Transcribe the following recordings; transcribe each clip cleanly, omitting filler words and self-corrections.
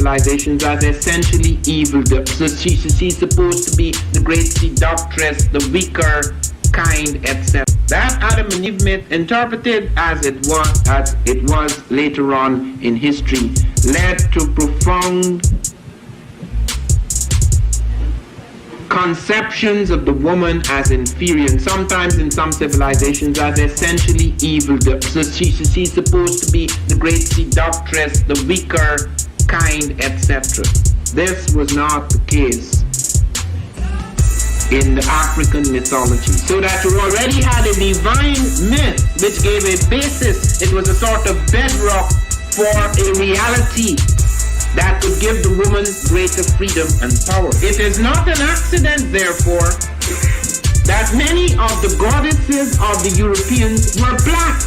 civilizations as essentially evil. So she's supposed to be the great seductress, the weaker kind, etc. That Adam and Eve myth, interpreted as it was later on in history, led to profound conceptions of the woman as inferior, and sometimes in some civilizations as essentially evil. So she's supposed to be the great seductress, the weaker kind, etc. This was not the case in the African mythology. So that you already had a divine myth which gave a basis. It was a sort of bedrock for a reality that could give the woman greater freedom and power. It is not an accident, therefore, that many of the goddesses of the Europeans were black.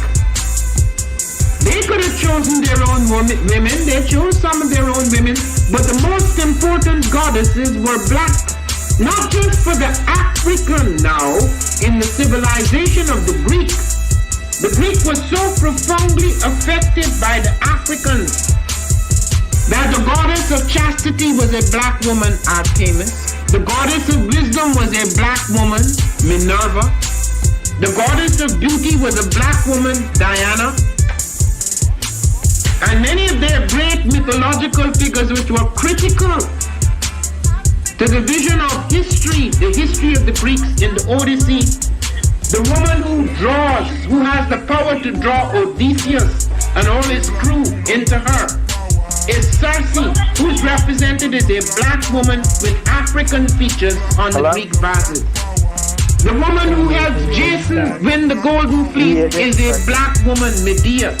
They could have chosen their own women, they chose some of their own women, but the most important goddesses were black. Not just for the African now, in the civilization of the Greek. The Greek was so profoundly affected by the Africans that the goddess of chastity was a black woman, Artemis. The goddess of wisdom was a black woman, Minerva. The goddess of beauty was a black woman, Diana. And many of their great mythological figures which were critical to the vision of history, the history of the Greeks in the Odyssey. The woman who has the power to draw Odysseus and all his crew into her, is Circe, who's represented as a black woman with African features on the Greek vases. The woman who helps Jason win the Golden Fleece is a black woman, Medea.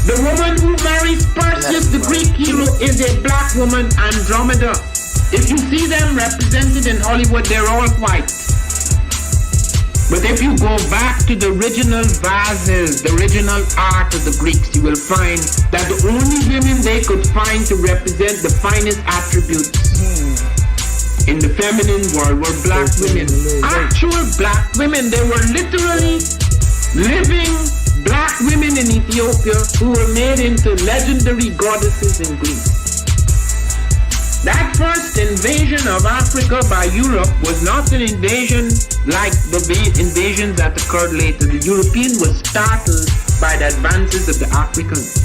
The woman who marries Perseus, the Greek hero, is a black woman, Andromeda. If you see them represented in Hollywood, they're all white. But if you go back to the original vases, the original art of the Greeks, you will find that the only women they could find to represent the finest attributes in the feminine world were black women. Actual black women. They were literally living black women in Ethiopia who were made into legendary goddesses in Greece. That first invasion of Africa by Europe was not an invasion like the invasions that occurred later. The European was startled by the advances of the Africans.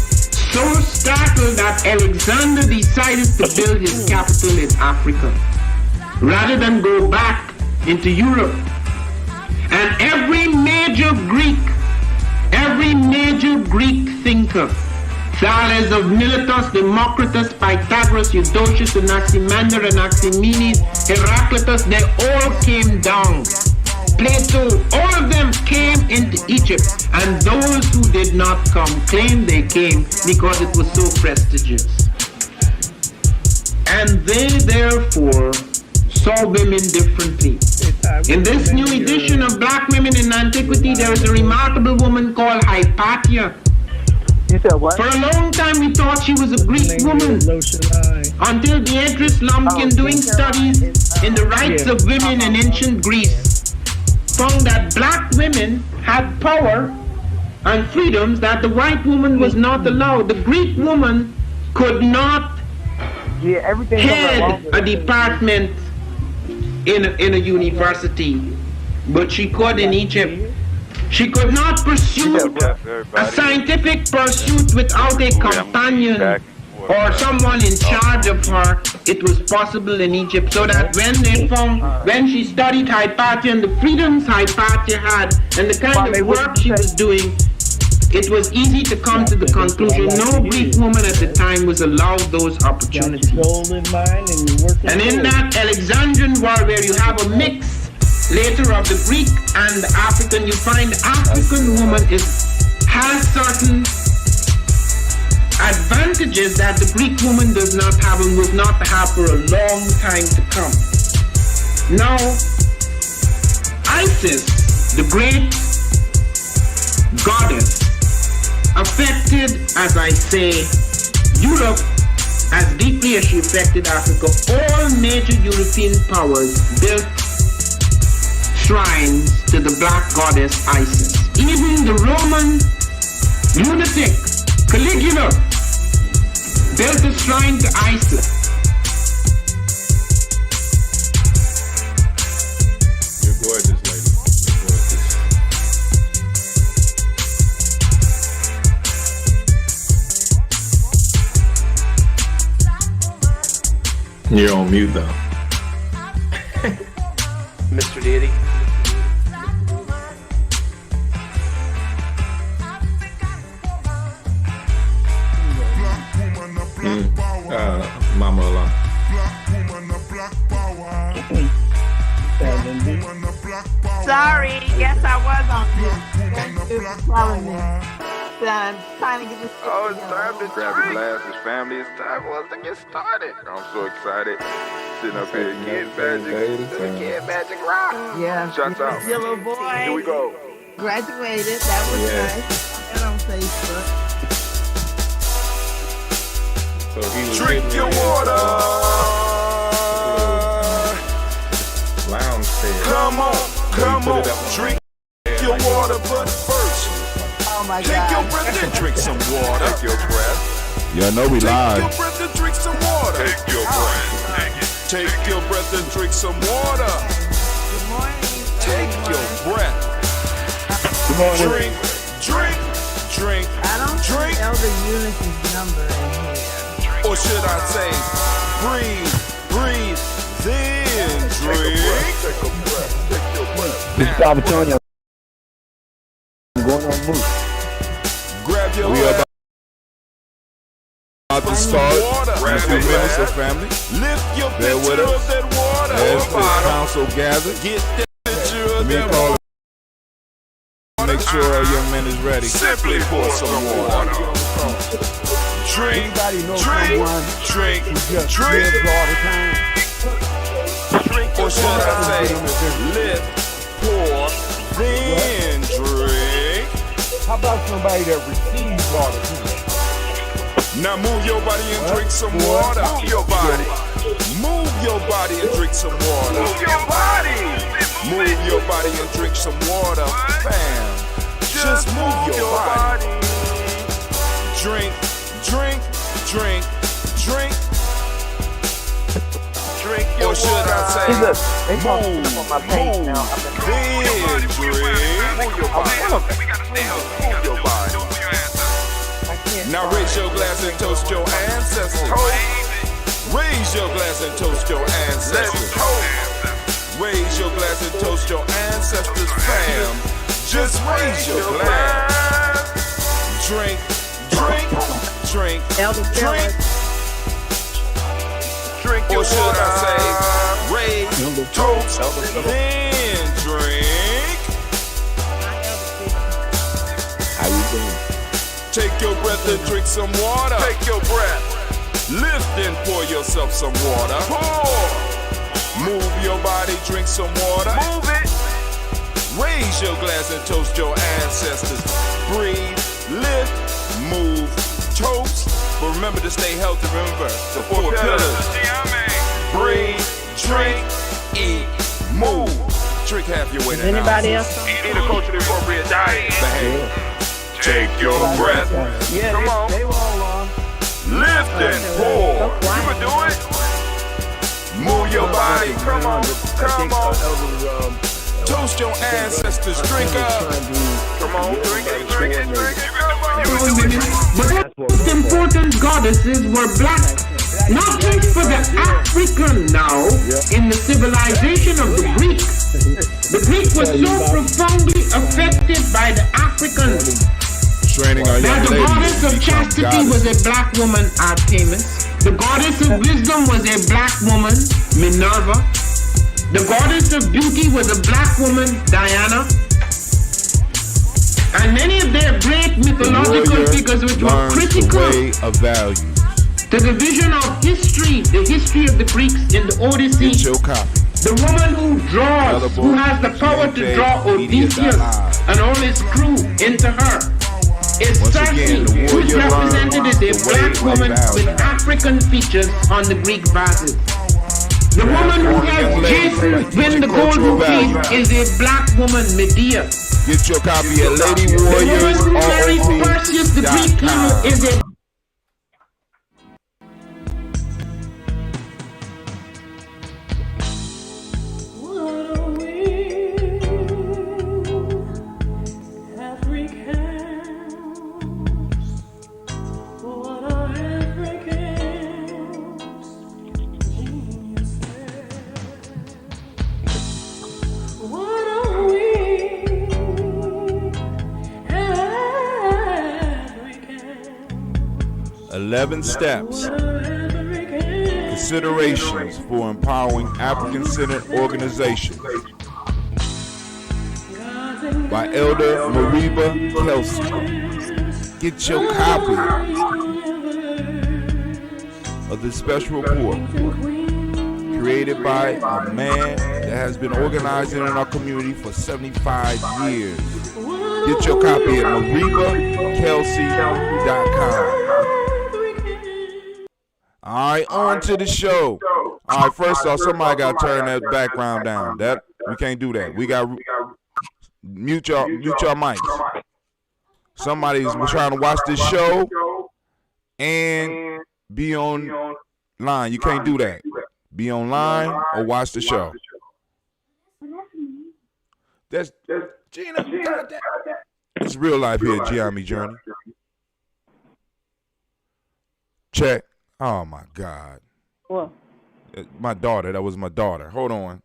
So startled that Alexander decided to build his capital in Africa rather than go back into Europe. And every major Greek thinker, Thales of Miletus, Democritus, Pythagoras, Eudoxus, Anaximander, Anaximenes, Heraclitus, they all came down. Plato, all of them came into Egypt, and those who did not come claimed they came because it was so prestigious. And they therefore saw women differently. In this new edition of Black Women in Antiquity, there is a remarkable woman called Hypatia. You said what? For a long time we thought she was a Greek woman, until Beatrice Lumpkin, doing studies in the rights of women in ancient Greece, found that black women had power and freedoms that the white woman was not allowed. The Greek woman could not head a department in a university, but she could in Egypt. She could not pursue a scientific pursuit without a companion or someone in charge of her. It was possible in Egypt, so that when she studied Hypatia and the freedoms Hypatia had and the kind of work she was doing, it was easy to come to the conclusion no Greek woman at the time was allowed those opportunities. And in that Alexandrian world where you have a mix later of the Greek and the African, you find the African woman has certain advantages that the Greek woman does not have and was not to have for a long time to come. Now, Isis, the great goddess, affected, as I say, Europe as deeply as she affected Africa. All major European powers built shrines to the black goddess Isis. Even the Roman lunatic Caligula built a shrine to Isis. You're gorgeous, lady. You're gorgeous. You're on mute though. Mr. Diddy. Mama alone. Sorry, yes, I was on mute. Thank you for telling me. I'm trying to get this. Oh, it's time to grab your glasses, family. It's time for us to get started. I'm so excited. Sitting up here getting magic. Getting magic rock. Yeah. Shots out. Yellow boy. Here we go. Graduated. That was nice. That on Facebook. So he was Drink your water. Lounge chair. Come on, drink your water, but first, Oh my take your God. breath and drink some water. Take your breath. Y'all know we Take live. your breath and drink some water. Take your breath. Take your breath and drink some water. Good morning. Take your breath. Good morning. Drink. I don't drink. see Elder Eunice's number in here. Or should I say, breathe, then drink. Take a breath. Take your breath. This is California. I'm going on move. Grab your We breath. about to start in a few minutes, so family. Lift your Bear picture with us. of that water. As this council gathers, Get that picture of me that call water. make sure our young man is ready. Simply pour some water. Drink, drink. Or should I say, lift, pour, then drink. How about somebody that receives water? Now move your body and drink some water. Move your body. Move your body and drink some water. Move your body. Move your body and drink some water. Bam. Just move your body. Drink. Or should I say, move, then drink. Move your body. Now raise your glass and toast your ancestors. Raise your glass and toast your ancestors. Raise your glass and toast your ancestors, fam. Just raise your glass. Drink. Elder Phillips. Or should I say, raise, toast, then drink. How you doing? Take your breath and drink some water. Take your breath. Lift and pour yourself some water. Pour. Move your body, drink some water. Move it. Raise your glass and toast your ancestors. Breathe, lift, move, toast. But remember to stay healthy. Remember the four pillars. Breathe, drink, eat, move. Drink half your weight. Anybody else? Eat a culturally appropriate diet. Behave. Take your breath. Yeah, Come on. they were all on. Lift and pour. You can do it. Move your body. Come on. Toast your ancestors. Drink up. Come on. Drink it. But the most important goddesses were black. Not just for the African now, in the civilization of the Greeks. The Greek was so profoundly affected by the Africans Training our that young the goddess ladies to of become chastity was goddess. a black woman, Artemis. The goddess of wisdom was a black woman, Minerva. The goddess of beauty was a black woman, Diana. And many of their great mythological figures which were Learns the critical way of values. to the vision of history, the history of the Greeks in the Odyssey. Get your copy. The woman who draws, who has the power to draw Odysseus and all his crew into her, is Once Circe, again, the who is warrior represented as learns a the black way woman of with value. African features on the Greek vases. The woman who helped Jason win the golden fleece is a black woman, Medea. Get your copy at Lady The woman Warriors who married Perseus, the Greek hero, is a 11 steps. Considerations for empowering African-centered organizations by Elder Mariba Kelsey. Get your copy of this special report created by a man that has been organizing in our community for 75 years. Get your copy at maribakelsey.com. All right, on to the show. All right, first off, somebody got to turn that background down. That we can't do that. We got mute your mics. Somebody's trying to watch this show and be online. You can't do that. Be online or watch the show. That's Gina. It's real life here, Giami Journey. Check. Oh my God. What? My daughter. That was my daughter. Hold on.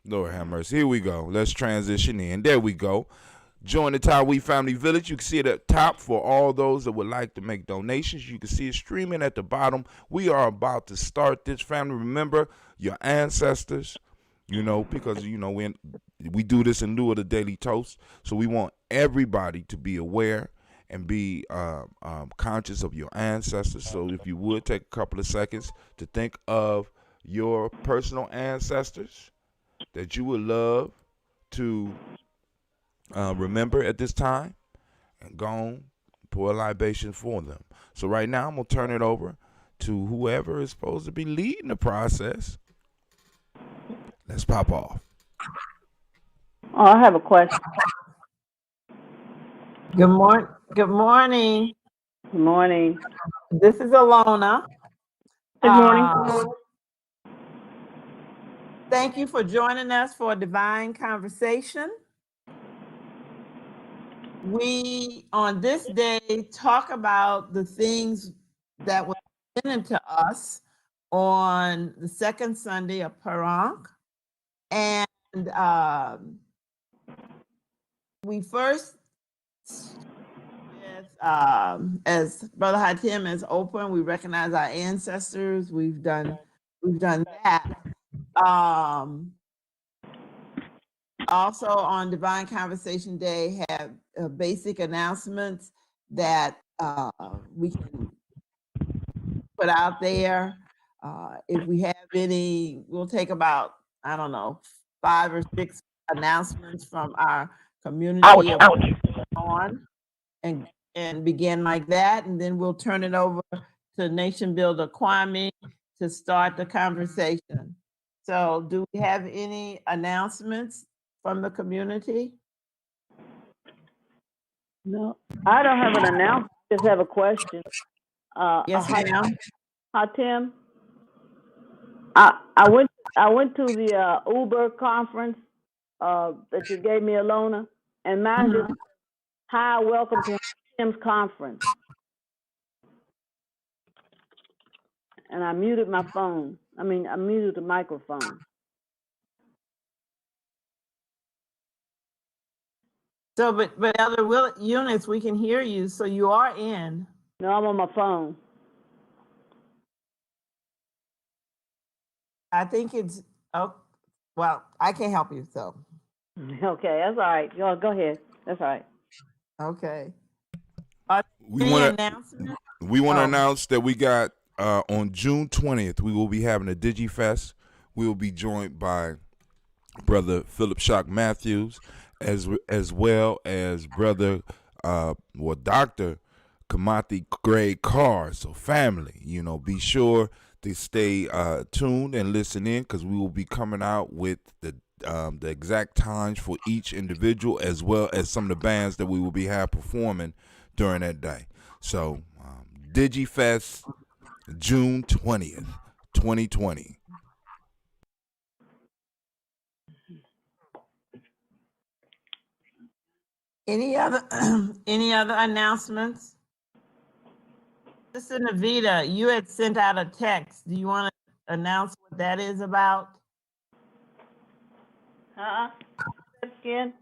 Lord have mercy. Here we go. Let's transition in. There we go. Join the Tawi Family Village. You can see it at the top for all those that would like to make donations. You can see it streaming at the bottom. We are about to start this family. Remember your ancestors, because, we do this in lieu of the Daily Toast. So we want everybody to be aware and be conscious of your ancestors. So if you would take a couple of seconds to think of your personal ancestors that you would love to remember at this time, and go on, pour a libation for them. So right now I'm going to turn it over to whoever is supposed to be leading the process. Let's pop off. Oh, I have a question. Good morning. Good morning. Good morning. This is Alona. Good morning. Thank you for joining us for a divine conversation. We, on this day, talk about the things that were presented to us on the second Sunday of Parank. And we first, as Brother Hatim has opened, we recognize our ancestors. We've done that. Also on Divine Conversation Day, have basic announcements that we can put out there. If we have any, we'll take about, 5 or 6 announcements from our community on and begin like that. And then we'll turn it over to Nation Builder Kwame to start the conversation. So do we have any announcements from the community? No, I don't have an announcement. I just have a question. Yes, ma'am. Tim, I went to the Uber conference that you gave me, Alona, and mine just hi, welcome to Tim's conference. And I muted my phone. I muted the microphone. So, but other units, we can hear you, so you are in. No, I'm on my phone. I think it's, I can't help you, so. Okay, that's all right. Go ahead. That's all right. Okay. We want to announce that we got on June 20th, we will be having a DigiFest. We will be joined by Brother Philip Shock Matthews, as well as Brother Dr. Kamathi Gray Carr. So family, be sure to stay tuned and listen in, because we will be coming out with the exact times for each individual, as well as some of the bands that we will be performing during that day. So DigiFest, June 20th, 2020. Any other announcements? Sister Navita, you had sent out a text. Do you want to announce what that is about? Again?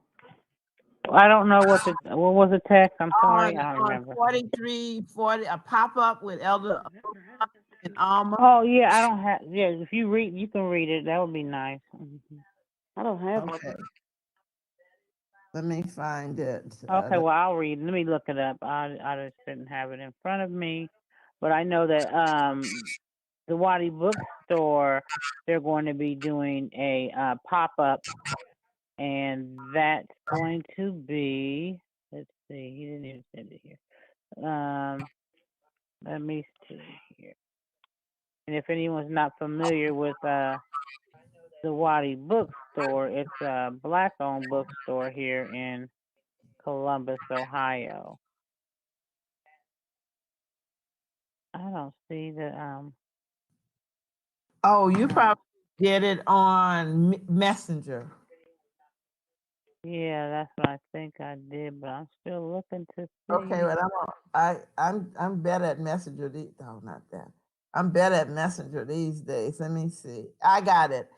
I don't know what was the text. I'm sorry, I don't On remember. 4340, a pop-up with Elder and Alma. Oh yeah, I don't have. Yeah, if you read, you can read it. That would be nice. I don't have one. Okay. Let me find it. Okay, well I'll read. Let me look it up. I just didn't have it in front of me, but I know that the Wadi Bookstore, they're going to be doing a pop up, and that's going to be. Let's see. He didn't even send it here. Let me see here. And if anyone's not familiar with the Wadi Bookstore, it's a black-owned bookstore here in Columbus, Ohio. I don't see the Oh, you probably did it on Messenger. Yeah, that's what I think I did, but I'm still looking to see. Okay, but I'm better at Messenger. Not that. I'm better at Messenger these days. Let me see. I got it.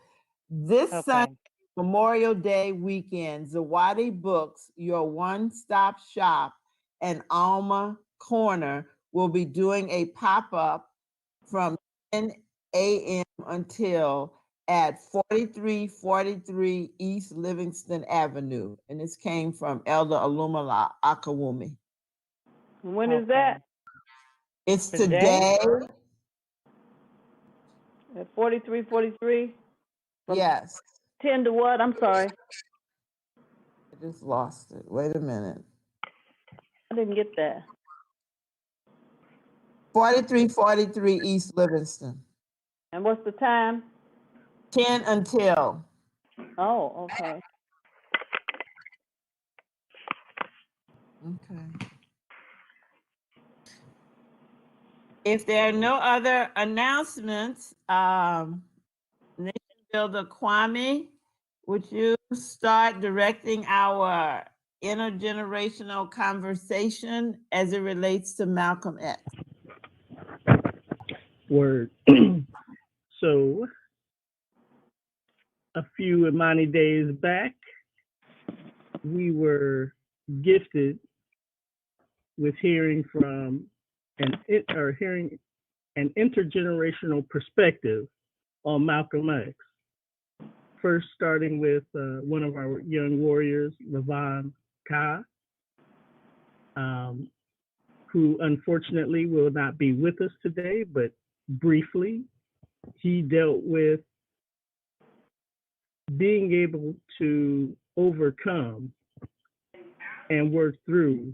This Sunday, Memorial Day weekend, Zawadi Books, your one-stop shop, and Alma Corner will be doing a pop-up from 10 a.m. until at 4343 East Livingston Avenue. And this came from Elder Alumala Akawumi. When is that? It's today. At 4343? Yes. 10 to what? I'm sorry. I just lost it. Wait a minute. I didn't get that. 4343 East Livingston. And what's the time? 10 until. Oh, okay. Okay. If there are no other announcements, Nation Builder Kwame, would you start directing our intergenerational conversation as it relates to Malcolm X? Word. So, a few Imani days back, we were gifted with hearing an intergenerational perspective on Malcolm X. First, starting with one of our young warriors, Levon Ka, who unfortunately will not be with us today, but briefly, he dealt with being able to overcome and work through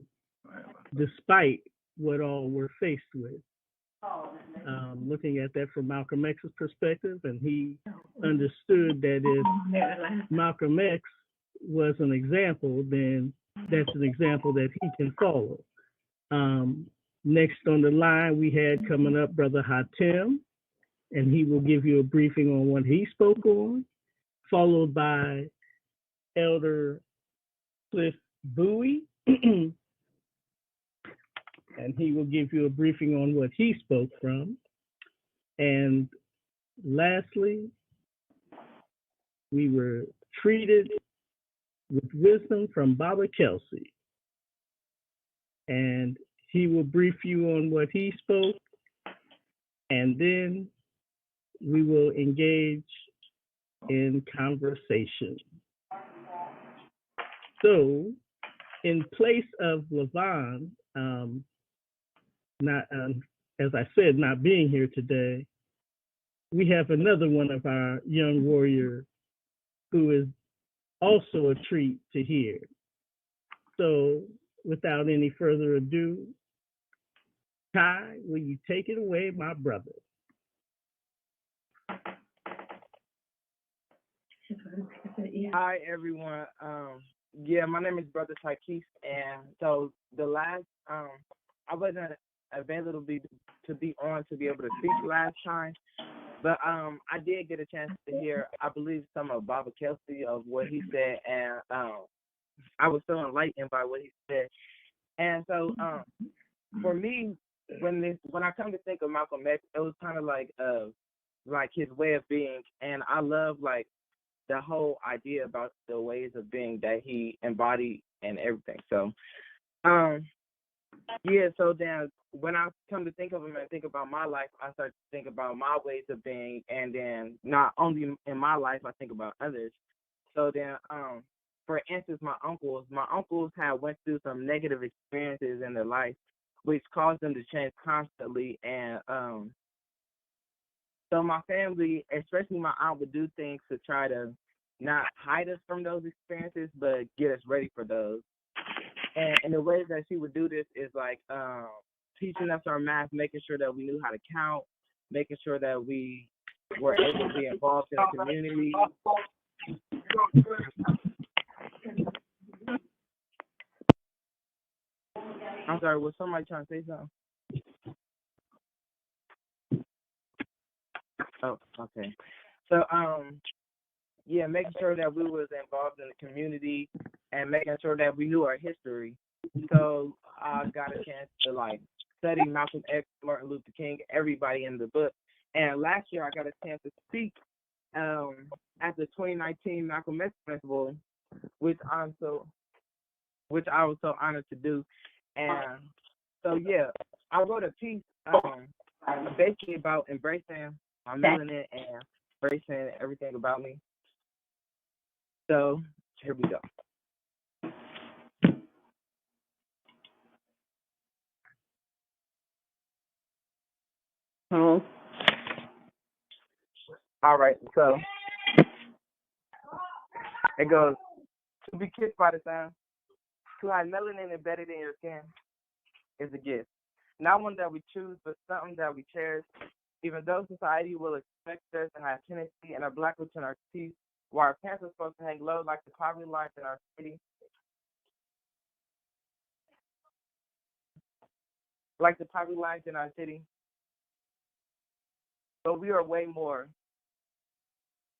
despite what all we're faced with. Looking at that from Malcolm X's perspective, and he understood that if Malcolm X was an example, then that's an example that he can follow. Next on the line, we had coming up Brother Hatem, and he will give you a briefing on what he spoke on, followed by Elder Cliff Bowie, and he will give you a briefing on what he spoke from. And lastly, we were treated with wisdom from Baba Kelsey, and he will brief you on what he spoke, and then we will engage in conversation. So, in place of Levon, as I said, not being here today, we have another one of our young warriors who is also a treat to hear. So, without any further ado, Kai, will you take it away, my brother? Hi, everyone. My name is Brother Tykees, and so the last, I wasn't available to be on to be able to speak last time, but I did get a chance to hear, I believe, some of Baba Kelsey of what he said, and I was so enlightened by what he said. And so for me, when I come to think of Malcolm X, it was kind of like his way of being, and I love like the whole idea about the ways of being that he embodied and everything. So, um, yeah. So then, when I come to think of him and think about my life, I start to think about my ways of being, and then not only in my life, I think about others. So then, for instance, my uncles had went through some negative experiences in their life, which caused them to change constantly, and so my family, especially my aunt, would do things to try to not hide us from those experiences, but get us ready for those. And the ways that she would do this is like teaching us our math, making sure that we knew how to count, making sure that we were able to be involved in the community. I'm sorry, was somebody trying to say something? Oh, okay. So yeah, making sure that we was involved in the community and making sure that we knew our history. So I got a chance to like study Malcolm X, Martin Luther King, everybody in the book. And last year I got a chance to speak at the 2019 Malcolm X Festival, which I was so honored to do. And so yeah, I wrote a piece basically about embracing my melanin and embracing everything about me. So here we go. Oh. All right, so it goes, to be kissed by the sun, to have melanin embedded in your skin is a gift. Not one that we choose, but something that we cherish. Even though society will expect us to have tendency and our black roots in our teeth, while our parents are supposed to hang low like the poverty lines in our city, but we are way more.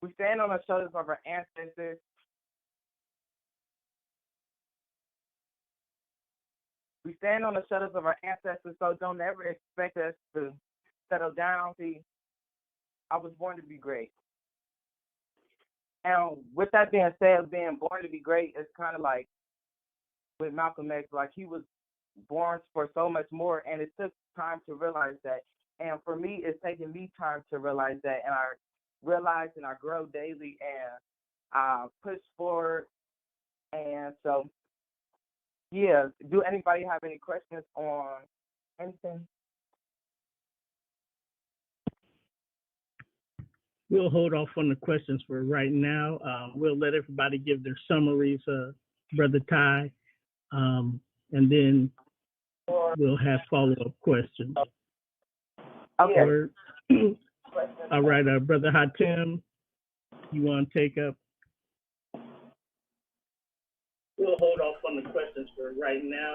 We stand on the shoulders of our ancestors. So don't ever expect us to settle down. See, I was born to be great. And with that being said, being born to be great is kind of like with Malcolm X, like he was born for so much more, and it took time to realize that. And for me, it's taken me time to realize that, and I realize and I grow daily, and I push forward. And so, yeah, do anybody have any questions on anything? We'll hold off on the questions for right now. We'll let everybody give their summaries, Brother Ty, and then we'll have follow-up questions. Okay. All right, Brother Hatem, you want to take up? We'll hold off on the questions for right now.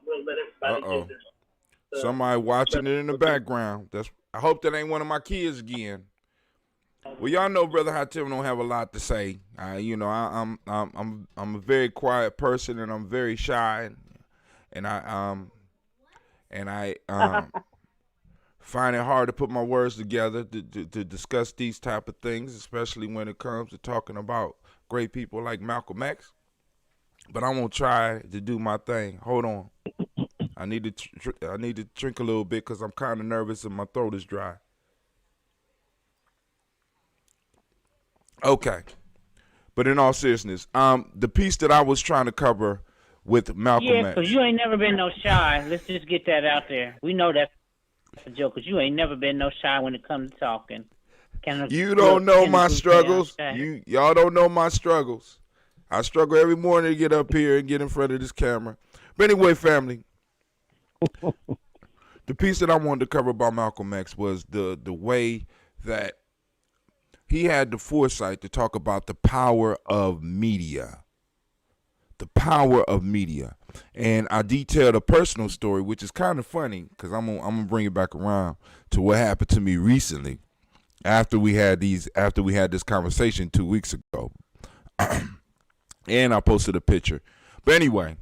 We'll let everybody give their. Somebody watching it in the background. I hope that ain't one of my kids again. Well, y'all know Brother Hatem don't have a lot to say. I'm a very quiet person, and I'm very shy, and I find it hard to put my words together to discuss these type of things, especially when it comes to talking about great people like Malcolm X. But I'm gonna try to do my thing. Hold on, I need to drink a little bit because I'm kind of nervous and my throat is dry. Okay, but in all seriousness, the piece that I was trying to cover with Malcolm X. Yeah, because you ain't never been no shy. Let's just get that out there. We know that's a joke, because you ain't never been no shy when it comes to talking. You don't know my struggles. Y'all don't know my struggles. I struggle every morning to get up here and get in front of this camera. But anyway, family, the piece that I wanted to cover about Malcolm X was the way that he had the foresight to talk about the power of media. The power of media. And I detailed a personal story, which is kind of funny because I'm gonna bring it back around to what happened to me recently after we had this conversation 2 weeks ago. And I posted a picture. But anyway,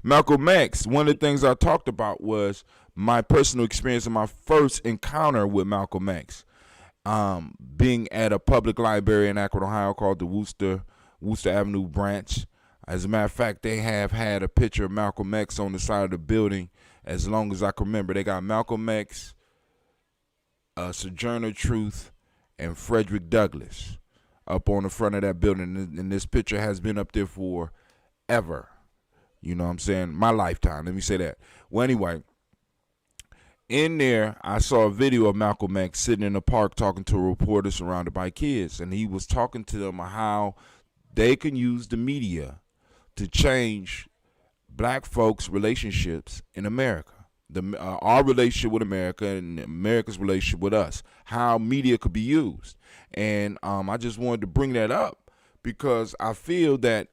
Malcolm X, one of the things I talked about was my personal experience and my first encounter with Malcolm X. being at a public library in Akron, Ohio called the Worcester Avenue branch. As a matter of fact, they have had a picture of Malcolm X on the side of the building as long as I can remember. They got Malcolm X, Sojourner Truth, and Frederick Douglass up on the front of that building. And this picture has been up there for ever. You know what I'm saying? My lifetime. Let me say that. Well, anyway, in there, I saw a video of Malcolm X sitting in the park talking to a reporter surrounded by kids. And he was talking to them how they can use the media to change black folks' relationships in America. Our relationship with America and America's relationship with us, how media could be used. And I just wanted to bring that up because I feel that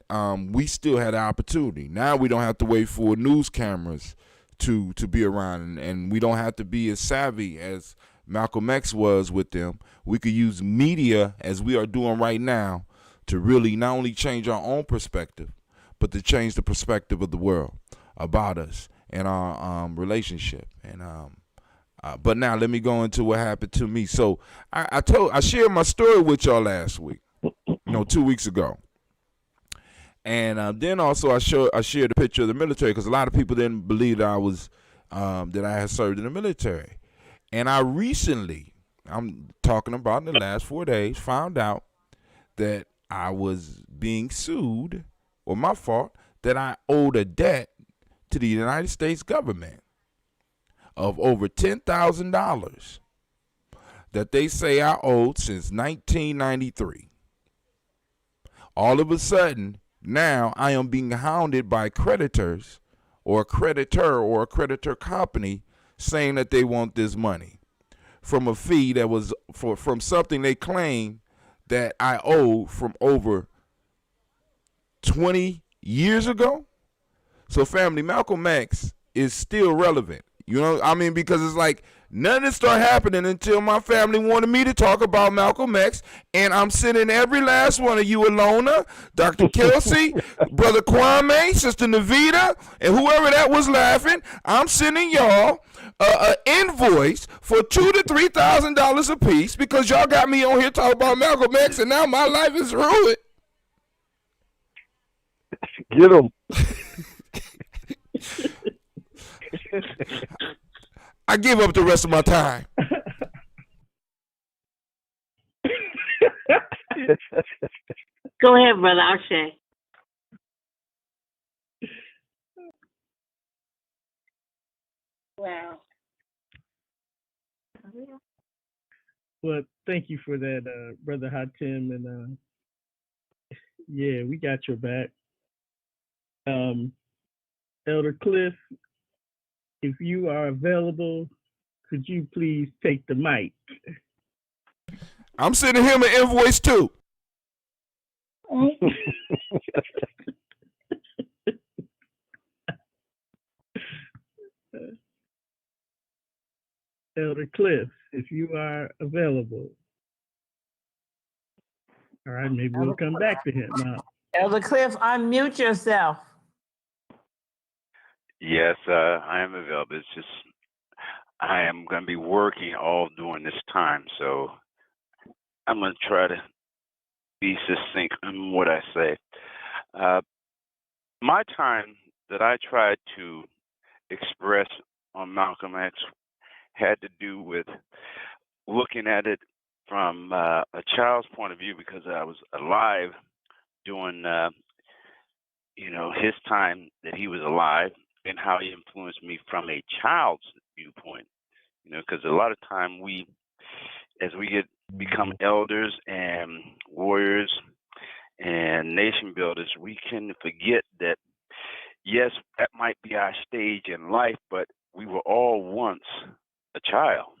we still had an opportunity. Now we don't have to wait for news cameras to be around, and we don't have to be as savvy as Malcolm X was with them. We could use media, as we are doing right now, to really not only change our own perspective, but to change the perspective of the world about us and our relationship. And but now let me go into what happened to me. So I shared my story with y'all last week, 2 weeks ago. And then also I shared a picture of the military because a lot of people didn't believe that I had served in the military. And I recently, I'm talking about in the last 4 days, found out that I was being sued, or my fault, that I owed a debt to the United States government of over $10,000 that they say I owed since 1993. All of a sudden, now I am being hounded by creditors or a creditor company saying that they want this money from a fee that was from something they claim that I owe from over 20 years ago. So family, Malcolm X is still relevant. Because it's like none of this started happening until my family wanted me to talk about Malcolm X, and I'm sending every last one of you, Alona, Dr. Kelsey, Brother Kwame, Sister Navita, and whoever that was laughing, I'm sending y'all an invoice for $2,000 to $3,000 a piece because y'all got me on here talking about Malcolm X, and now my life is ruined. Get him. I give up the rest of my time. Go ahead, Brother Akshay. Wow. Well, thank you for that, Brother Hatim. And yeah, we got your back. Elder Cliff, if you are available, could you please take the mic? I'm sending him an invoice too. Elder Cliff, if you are available. All right, maybe we'll come back to him now. Elder Cliff, unmute yourself. Yes, I am available. It's just I am going to be working all during this time, so I'm going to try to be succinct in what I say. My time that I tried to express on Malcolm X had to do with looking at it from a child's point of view because I was alive during, his time that he was alive and how he influenced me from a child's viewpoint. Because a lot of time as we become elders and warriors and nation builders, we can forget that, yes, that might be our stage in life, but we were all once a child.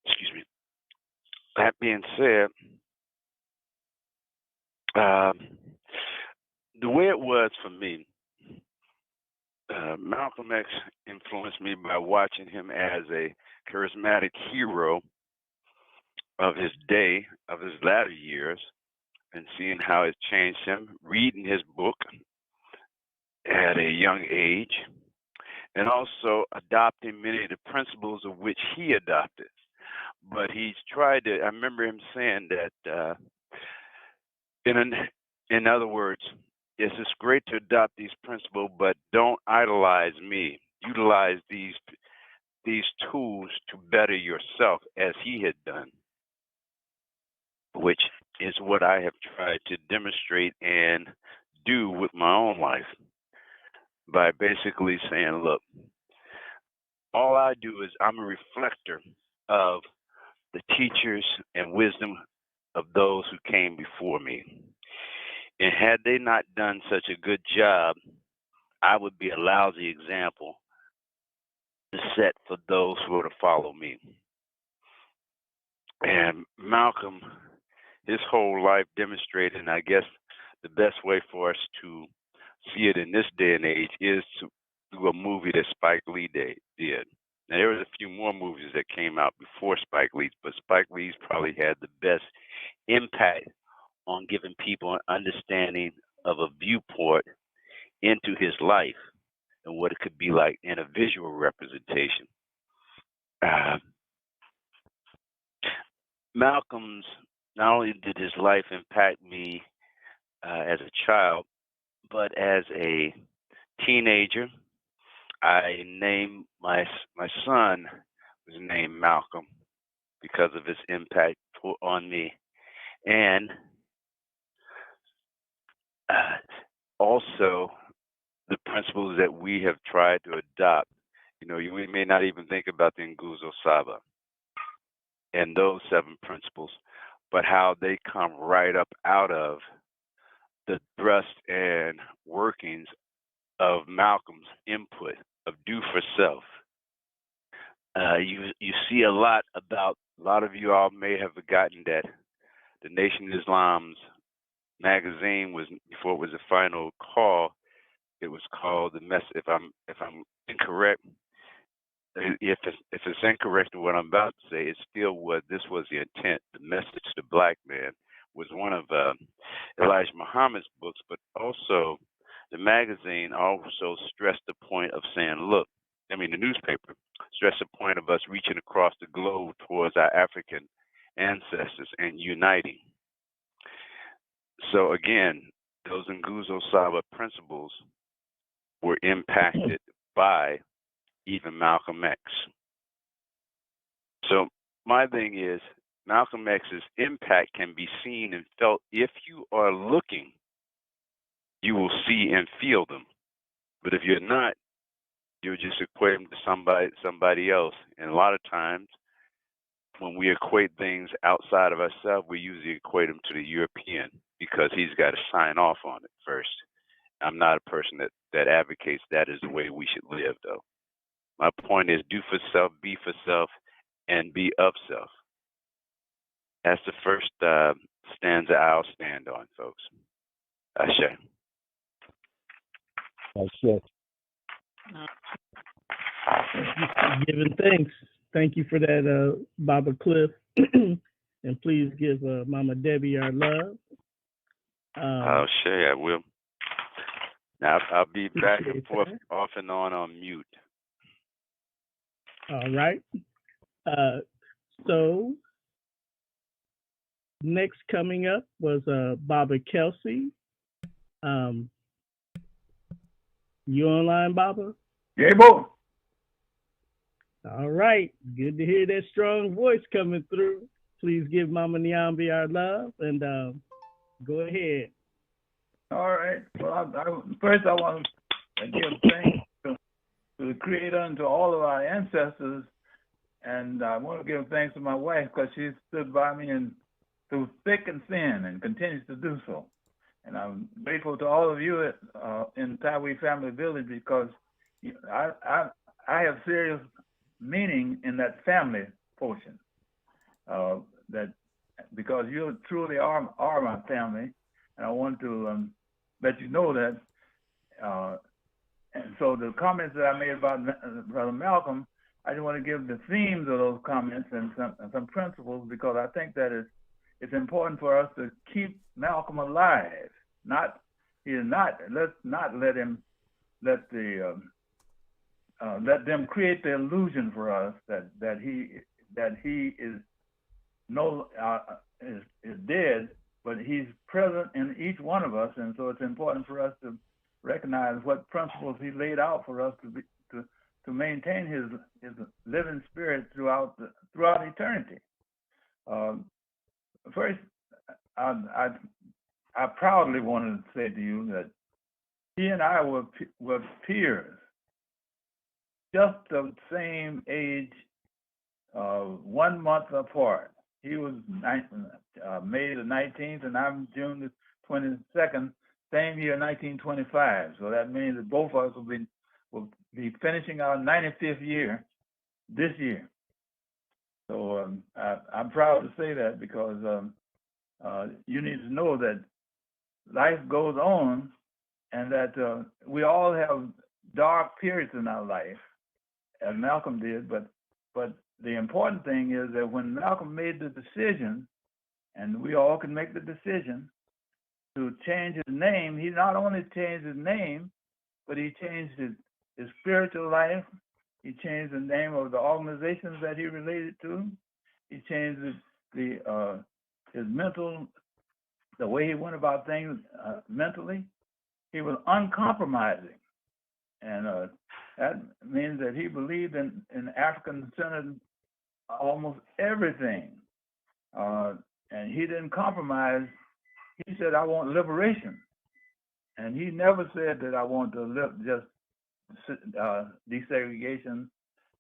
Excuse me. That being said, the way it was for me, Malcolm X influenced me by watching him as a charismatic hero of his day, of his latter years, and seeing how it changed him, reading his book at a young age, and also adopting many of the principles of which he adopted. but he's tried to. I remember him saying that. In other words, yes, it's great to adopt these principles, but don't idolize me. Utilize these tools to better yourself, as he had done, which is what I have tried to demonstrate and do with my own life by basically saying, look, all I do is I'm a reflector of the teachers and wisdom of those who came before me. And had they not done such a good job, I would be a lousy example to set for those who are to follow me. And Malcolm, his whole life demonstrated, and I guess the best way for us to see it in this day and age is to do a movie that Spike Lee did. Now, there was a few more movies that came out before Spike Lee's, but Spike Lee's probably had the best impact on giving people an understanding of a viewport into his life and what it could be like in a visual representation. Malcolm's, not only did his life impact me as a child, but as a teenager, I named my son was named Malcolm because of his impact on me. And also the principles that we have tried to adopt. You know, we may not even think about the Nguzo Saba and those 7 principles, but how they come right up out of the thrust and workings of Malcolm's input of do for self. You see a lot of you all may have forgotten that the Nation of Islam's magazine was, before it was the final call, it was called the mess. If I'm incorrect, if it's incorrect in what I'm about to say, it still was. This was the intent. The Message to Black Man was one of Elijah Muhammad's books, but also the magazine also stressed the point of saying, look, the newspaper stressed the point of us reaching across the globe towards our African ancestors and uniting. So again, those Nguzo Saba principles were impacted by even Malcolm X. So my thing is, Malcolm X's impact can be seen and felt. If you are looking, you will see and feel them. But if you're not, you'll just equate them to somebody else. And a lot of times, when we equate things outside of ourselves, we usually equate them to the European because he's got to sign off on it first. I'm not a person that advocates that is the way we should live, though. My point is, do for self, be for self, and be of self. That's the first stanza I'll stand on, folks. Ashe. Ashe. Giving thanks. Thank you for that, Baba Cliff. And please give Mama Debbie our love. Ashe, I will. Now, I'll be back and forth, off and on mute. All right. So next coming up was Baba Kelsey. You online, Baba? Yeah, boy. All right. Good to hear that strong voice coming through. Please give Mama Nyambi our love and go ahead. All right. Well, first I want to give thanks to the Creator and to all of our ancestors. And I want to give thanks to my wife because she stood by me through thick and thin and continues to do so. And I'm grateful to all of you in Tawi Family Village because I have serious meaning in that family portion. That because you truly are my family, and I want to let you know that. And so the comments that I made about Brother Malcolm, I just want to give the themes of those comments and some principles because I think that it's important for us to keep Malcolm alive. Let's not let them create the illusion for us that he is is dead, but he's present in each one of us, and so it's important for us to recognize what principles he laid out for us to maintain his living spirit throughout eternity. First, I proudly wanted to say to you that he and I were peers, just the same age, 1 month apart. He was May the 19th, and I'm June the 22nd, same year, 1925. So that means that both of us will be finishing our 95th year this year. So I'm proud to say that because you need to know that life goes on, and that we all have dark periods in our life, as Malcolm did. But the important thing is that when Malcolm made the decision, and we all can make the decision to change his name, he not only changed his name, but he changed his spiritual life. He changed the name of the organizations that he related to. He changed his mental, the way he went about things mentally. He was uncompromising, and that means that he believed in African-centered almost everything, and he didn't compromise. He said, "I want liberation," and he never said that I want to live just desegregation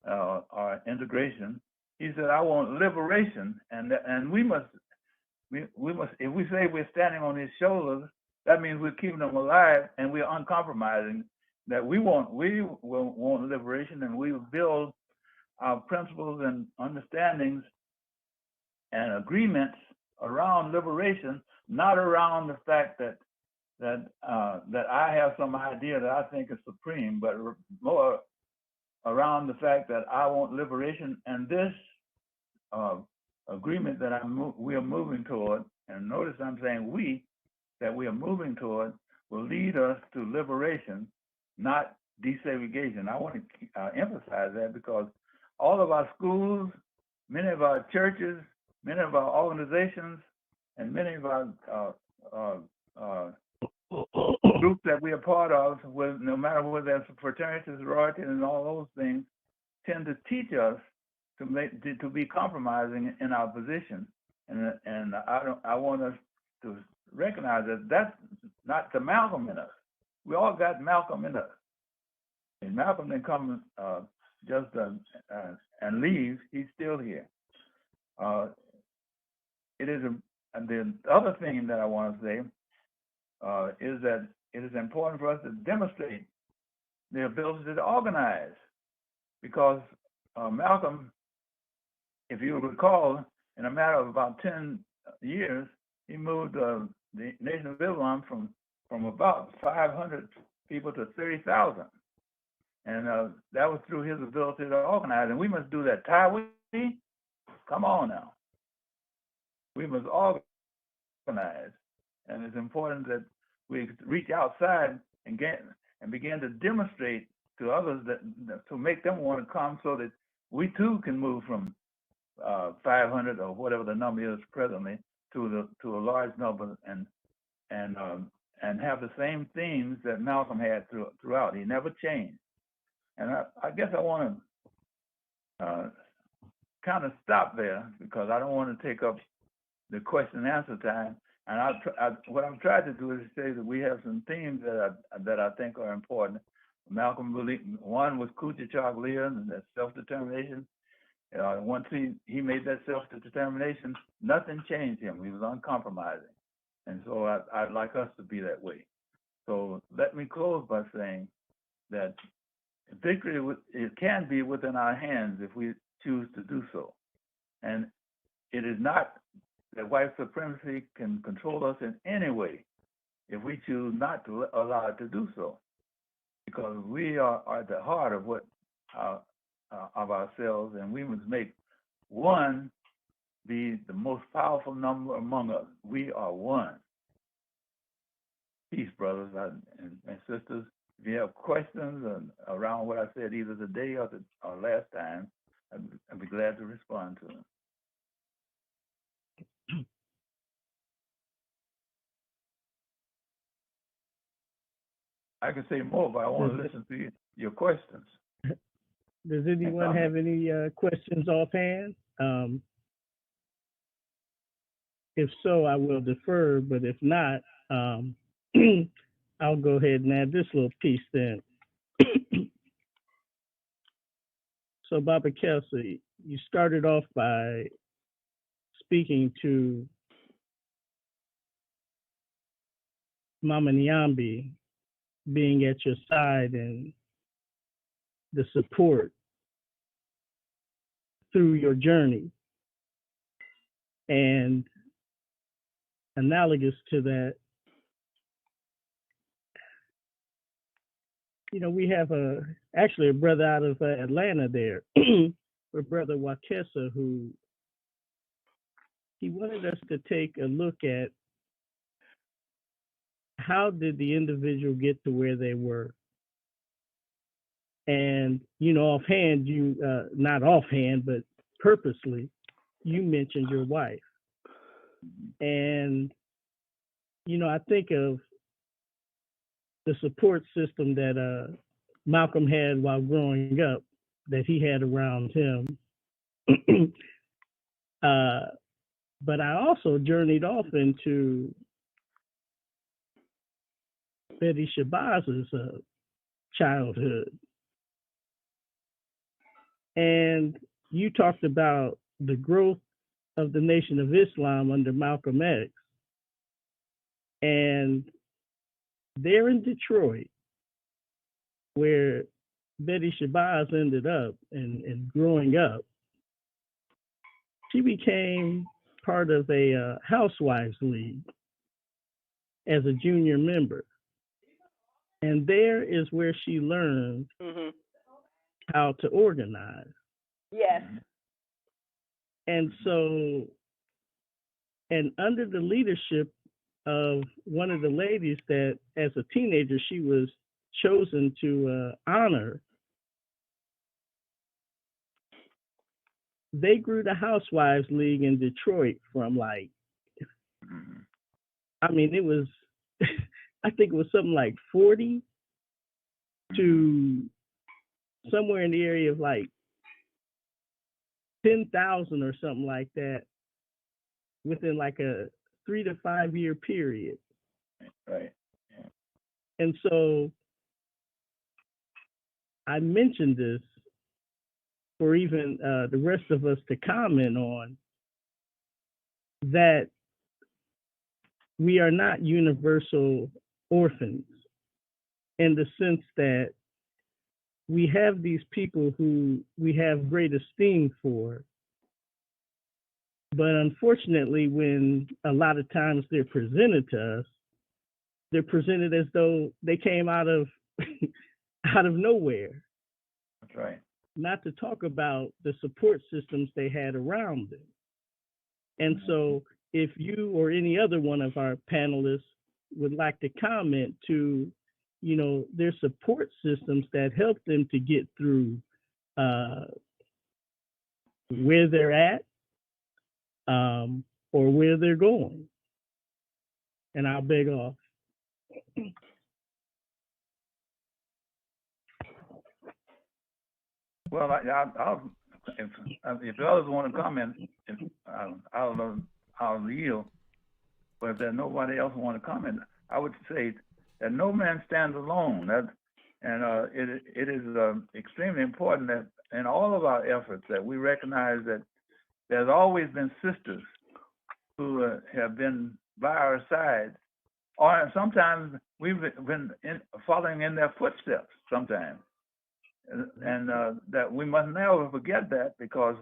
or integration. He said, "I want liberation," and we must. If we say we're standing on his shoulders, that means we're keeping them alive, and we're uncompromising. That we will want liberation, and we will build our principles and understandings and agreements around liberation, not around the fact that I have some idea that I think is supreme, but more around the fact that I want liberation, and this agreement that we are moving toward, and notice I'm saying that we are moving toward, will lead us to liberation, not desegregation. I want to emphasize that because all of our schools, many of our churches, many of our organizations, and many of our groups that we are part of, no matter whether that's fraternities, sororities, and all those things, tend to teach us to be compromising in our position, and I want us to recognize that that's not the Malcolm in us. We all got Malcolm in us, and Malcolm didn't come and leave. He's still here. It is and the other thing that I want to say is that it is important for us to demonstrate the ability to organize, because Malcolm, if you recall, in a matter of about 10 years, he moved the Nation of Islam from about 500 people to 30,000. And that was through his ability to organize. And we must do that. Tawi, come on now. We must organize. And it's important that we reach outside and begin to demonstrate to others to make them want to come, so that we too can move from 500 or whatever the number is presently to a large number and have the same themes that Malcolm had throughout. He never changed. And I guess I want to kind of stop there, because I don't want to take up the question and answer time. And what I'm trying to do is say that we have some themes that I think are important. Malcolm believed one was Kuchachaglia, and that's self-determination. Once he made that self-determination, nothing changed him. He was uncompromising. And so I'd like us to be that way. So let me close by saying that victory, it can be within our hands if we choose to do so. And it is not that white supremacy can control us in any way if we choose not to allow it to do so, because we are at the heart of of ourselves, and we must make one be the most powerful number among us. We are one. Peace, brothers and sisters. If you have questions around what I said either today or last time, I'd be glad to respond to them. I can say more, but I want to listen to your questions. Does anyone have any questions offhand? If so, I will defer, but if not, I'll go ahead and add this little piece then. So, Baba Kelsey, you started off by speaking to Mama Nyambi being at your side and the support through your journey. And analogous to that, you know, we have actually a brother out of Atlanta there, with Brother Wakesa, who he wanted us to take a look at how did the individual get to where they were. And, you know, offhand, not offhand, but purposely, you mentioned your wife. And, you know, I think of the support system that Malcolm had while growing up, that he had around him. But I also journeyed off into Betty Shabazz's childhood. And you talked about the growth of the Nation of Islam under Malcolm X. And there in Detroit, where Betty Shabazz ended up and growing up, she became part of a housewives league as a junior member. And there is where she learned how to organize. Yes. And so, and under the leadership of one of the ladies that as a teenager she was chosen to honor, they grew the Housewives League in Detroit from like, I mean, it was, I think it was something like 40 to somewhere in the area of like 10,000 or something like that within like a 3 to 5 year period. Right. Yeah. And so I mentioned this for even the rest of us to comment on, that we are not universal orphans in the sense that we have these people who we have great esteem for, but unfortunately, when a lot of times they're presented to us, they're presented as though they came out of out of nowhere. That's right. Not to talk about the support systems they had around them. And so if you or any other one of our panelists would like to comment to, you know, their support systems that help them to get through where they're at or where they're going. And I'll beg off. Well, I'll if the others want to comment, I'll yield. But if there's nobody else want to comment, I would say that no man stands alone. It is extremely important that in all of our efforts that we recognize that there's always been sisters who have been by our side, or sometimes we've been following in their footsteps sometimes. And that we must never forget that, because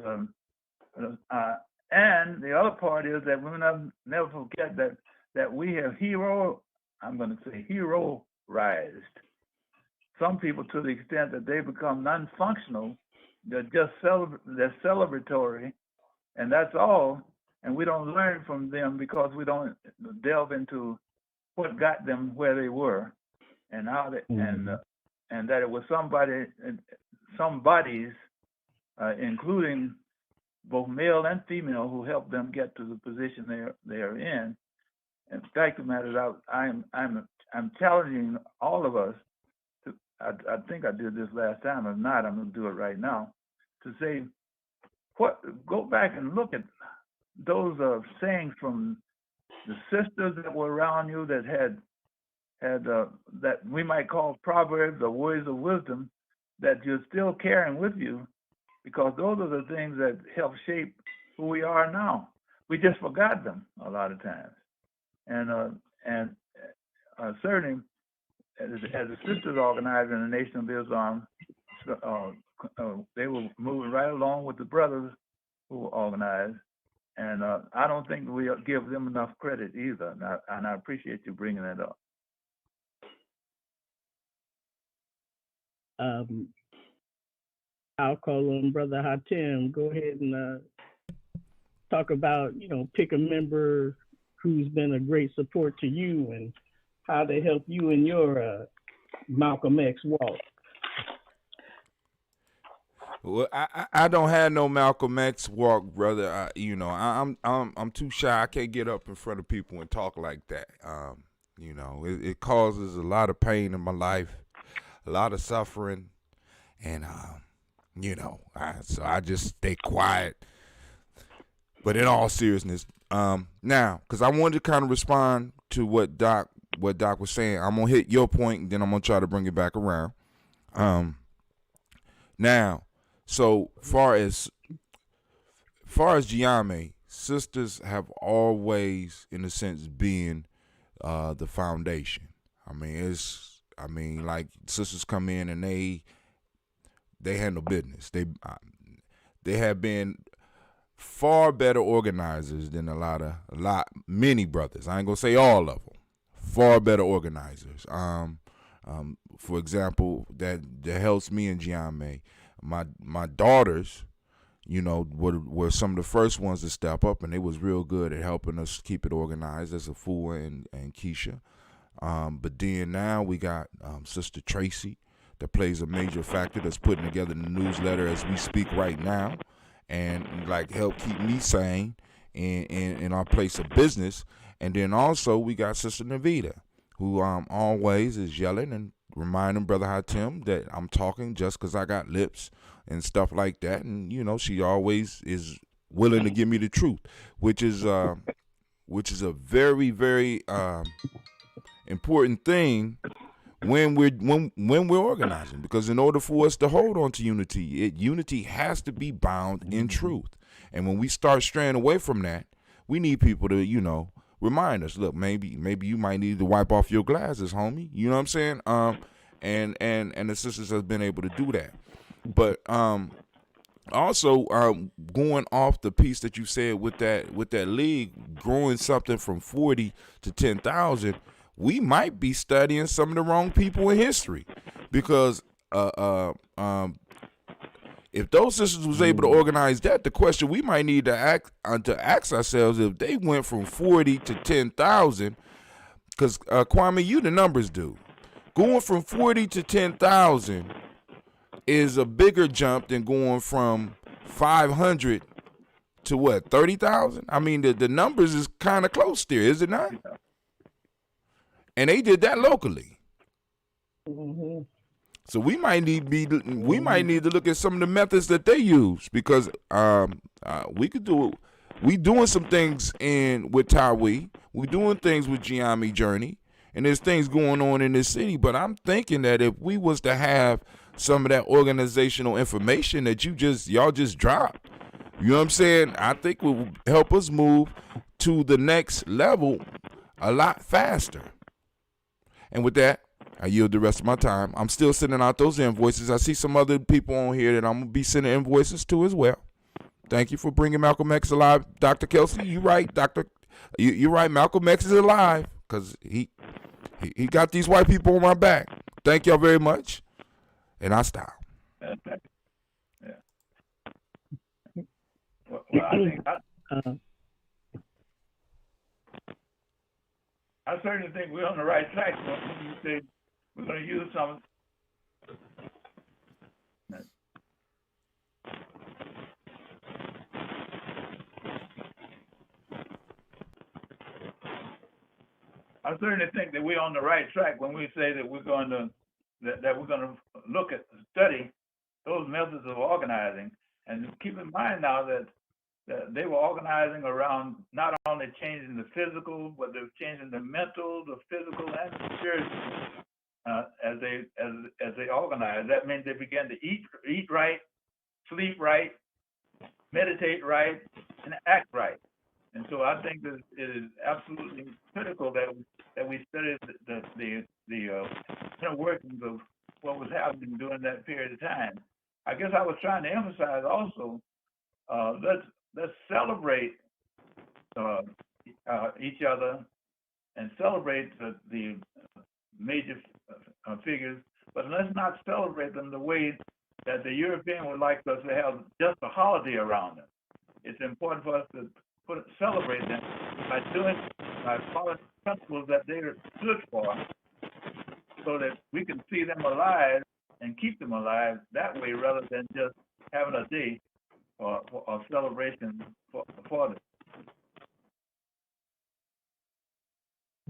and the other part is that we must never forget that we have heroized some people to the extent that they become non-functional. They're just they're celebratory, and that's all. And we don't learn from them because we don't delve into what got them where they were and how they and that it was somebody's, including both male and female, who helped them get to the position they are in. And the fact of the matter is, I'm challenging all of us to. I think I did this last time. If not, I'm going to do it right now. To say, go back and look at those sayings from the sisters that were around you that had that we might call proverbs or words of wisdom that you're still carrying with you, because those are the things that help shape who we are now. We just forgot them a lot of times, and certainly as the sisters organized in the Nation of Islam, they were moving right along with the brothers who were organized, and I don't think we give them enough credit either. And I appreciate you bringing that up. I'll call on Brother Hatem. Go ahead and talk about, pick a member who's been a great support to you and how they help you in your Malcolm X walk. Well, I don't have no Malcolm X walk, brother. I'm too shy. I can't get up in front of people and talk like that. It causes a lot of pain in my life, a lot of suffering, and so I just stay quiet. But in all seriousness, now, because I wanted to kind of respond to what Doc was saying, I'm gonna hit your point, and then I'm gonna try to bring it back around. Now, so far as Giame, sisters have always, in a sense, been the foundation. Like sisters come in and they handle business. They have been far better organizers than many brothers. I ain't gonna say all of them. Far better organizers. For example, that helps me in Giame. My daughters, were some of the first ones to step up, and they was real good at helping us keep it organized, as Afua and Keisha. But then now we got Sister Tracy that plays a major factor, that's putting together the newsletter as we speak right now, and help keep me sane in our place of business. And then also we got Sister Navita, who always is yelling and reminding Brother Hatem that I'm talking just because I got lips and stuff like that. And she always is willing to give me the truth, which is a very, very important thing when we're organizing, because in order for us to hold on to unity has to be bound in truth. And when we start straying away from that, we need people to remind us, look, maybe you might need to wipe off your glasses, homie. You know what I'm saying? And the sisters has been able to do that. But also going off the piece that you said with that league growing something from 40 to 10,000, we might be studying some of the wrong people in history, because if those sisters was able to organize that, the question we might need to ask ourselves, if they went from 40 to 10,000, because Kwame, you the numbers dude, going from 40 to 10,000 is a bigger jump than going from 500 to what, 30,000? I mean, the numbers is kind of close there, is it not? And they did that locally. Mm-hmm. So we might need to look at some of the methods that they use, because we could do it. We doing some things with Tawi. We doing things with Giame Journey, and there's things going on in this city. But I'm thinking that if we was to have some of that organizational information that y'all just dropped, you know what I'm saying, I think it will help us move to the next level a lot faster. And with that, I yield the rest of my time. I'm still sending out those invoices. I see some other people on here that I'm going to be sending invoices to as well. Thank you for bringing Malcolm X alive, Dr. Kelsey. You're right, Doctor. You're right. Malcolm X is alive because he got these white people on my back. Thank y'all very much. And I stop. Yeah. Well, I think I certainly think we're on the right track when you say we're going to use some. I certainly think that we're on the right track when we say that we're going to look at study those methods of organizing, and keep in mind now that they were organizing around not only changing the physical, but they're changing the mental, the physical, and the spiritual as they organize. That means they began to eat right, sleep right, meditate right, and act right. And so I think that it is absolutely critical that we study the inner workings of what was happening during that period of time. I guess I was trying to emphasize also, let's celebrate each other and celebrate the major figures, but let's not celebrate them the way that the European would like us to have just a holiday around them. It's important for us to celebrate them by following principles that they stood for, so that we can see them alive and keep them alive that way, rather than just having a day or celebration for them.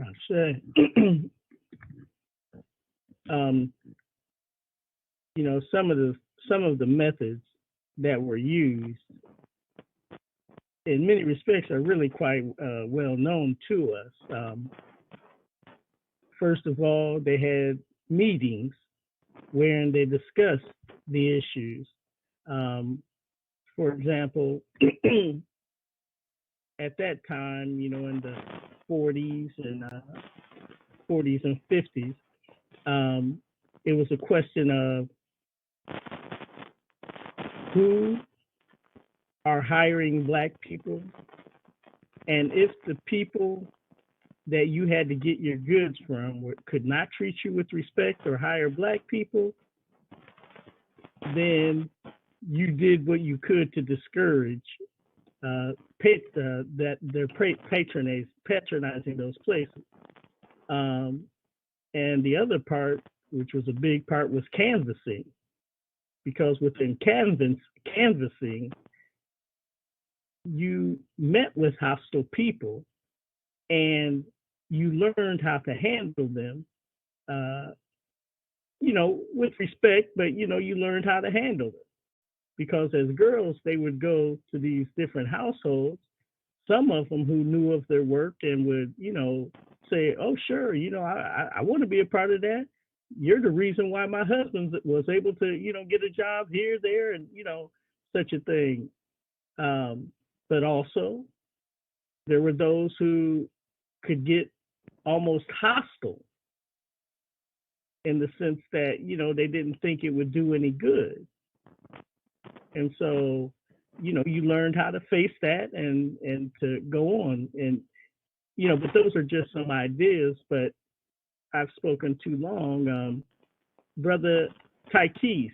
I say, some of the methods that were used, in many respects, are really quite well known to us. First of all, they had meetings wherein they discussed the issues. For example, at that time, in the 40s and 50s, it was a question of who are hiring Black people, and if the people that you had to get your goods from could not treat you with respect or hire Black people, then you did what you could to discourage that they're patronizing those places. And the other part, which was a big part, was canvassing, because within canvassing, you met with hostile people and you learned how to handle them, with respect, but, you learned how to handle them. Because as girls, they would go to these different households, some of them who knew of their work and would, say, oh, sure, I want to be a part of that. You're the reason why my husband was able to, get a job here, there, and, such a thing. But also, there were those who could get almost hostile in the sense that, they didn't think it would do any good. And so, you learned how to face that and to go on. And, but those are just some ideas, but I've spoken too long. Brother Taikis,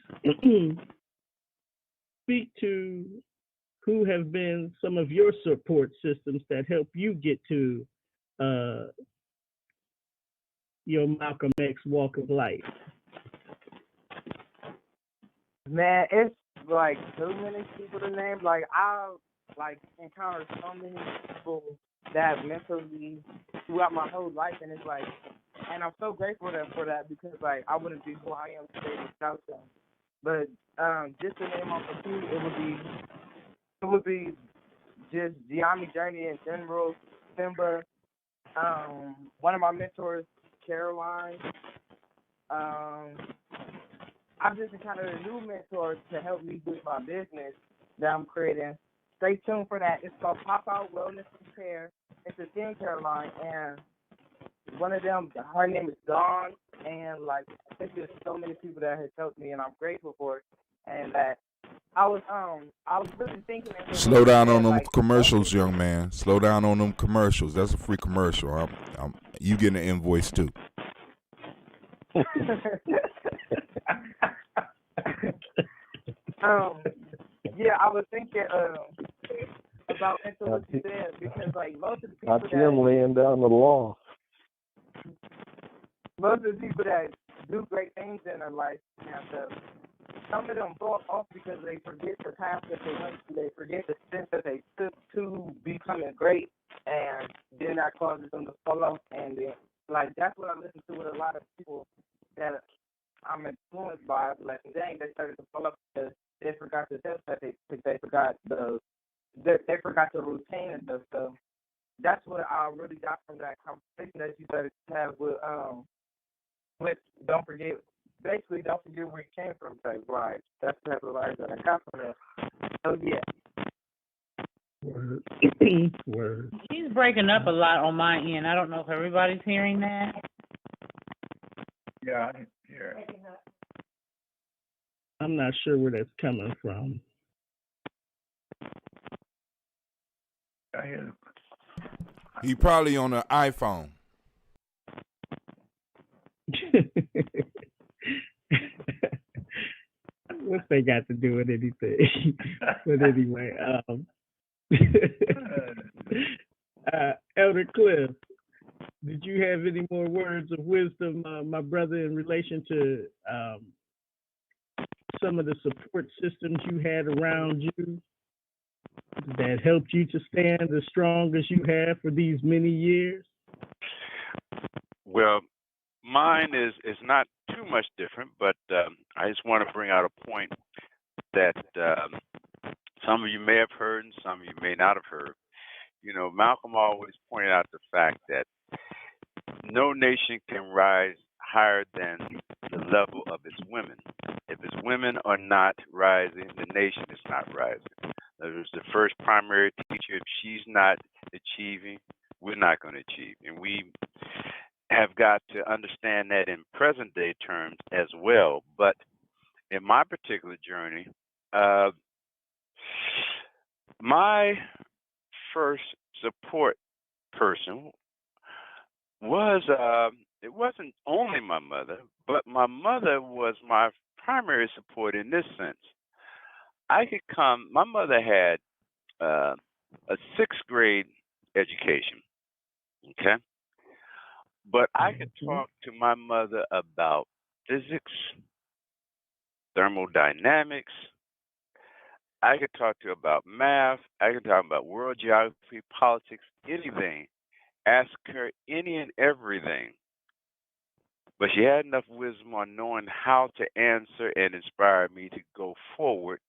speak to who have been some of your support systems that help you get to your Malcolm X walk of life. Man, it's like too many people to name. Like I've encountered so many people that mentally throughout my whole life, and it's like, and I'm so grateful for that because like I wouldn't be who I am today without them. But just to name off a few, it would be just Gianni Journey in general, Simba, one of my mentors, Caroline. I've just encountered a new mentor to help me with my business that I'm creating. Stay tuned for that. It's called Pop Out Wellness Repair. It's a thing, Caroline, and one of them, her name is Dawn, and like there's just so many people that has helped me, and I'm grateful for it. And that I was really thinking. Slow down on them commercials, young man. Slow down on them commercials. That's a free commercial. You getting an invoice too. Yeah, I was thinking about what you said because like most of the people I see him laying down the law. Most of the people that do great things in their life, some of them fall off because they forget the path that they went through. They forget the steps that they took to becoming great, and then that causes them to fall off. And then blessing. Dang, they started to pull up because they forgot the steps that they forgot they forgot the routine and stuff. So that's what I really got from that conversation that you started to have with don't forget where you came from type vibes. That's the type of vibes that I got from that. So yeah. Word. Word. She's breaking up a lot on my end. I don't know if everybody's hearing that. Yeah, I hear it. I'm not sure where that's coming from. I hear it. He probably on an iPhone. What's they got to do with anything? But anyway, Elder Cliff, did you have any more words of wisdom, my brother, in relation to some of the support systems you had around you that helped you to stand as strong as you have for these many years? Well, mine is not too much different, but I just want to bring out a point that some of you may have heard and some of you may not have heard. You know, Malcolm always pointed out the fact that no nation can rise higher than the level of its women. If its women are not rising, the nation is not rising. There's the first primary teacher. If she's not achieving, we're not going to achieve. And we have got to understand that in present day terms as well. But in my particular journey, my first support person was, it wasn't only my mother, but my mother was my primary support in this sense. My mother had a sixth grade education, okay? But I could talk to my mother about physics, thermodynamics. I could talk to her about math. I could talk about world geography, politics, anything. Ask her any and everything. But she had enough wisdom on knowing how to answer and inspire me to go forward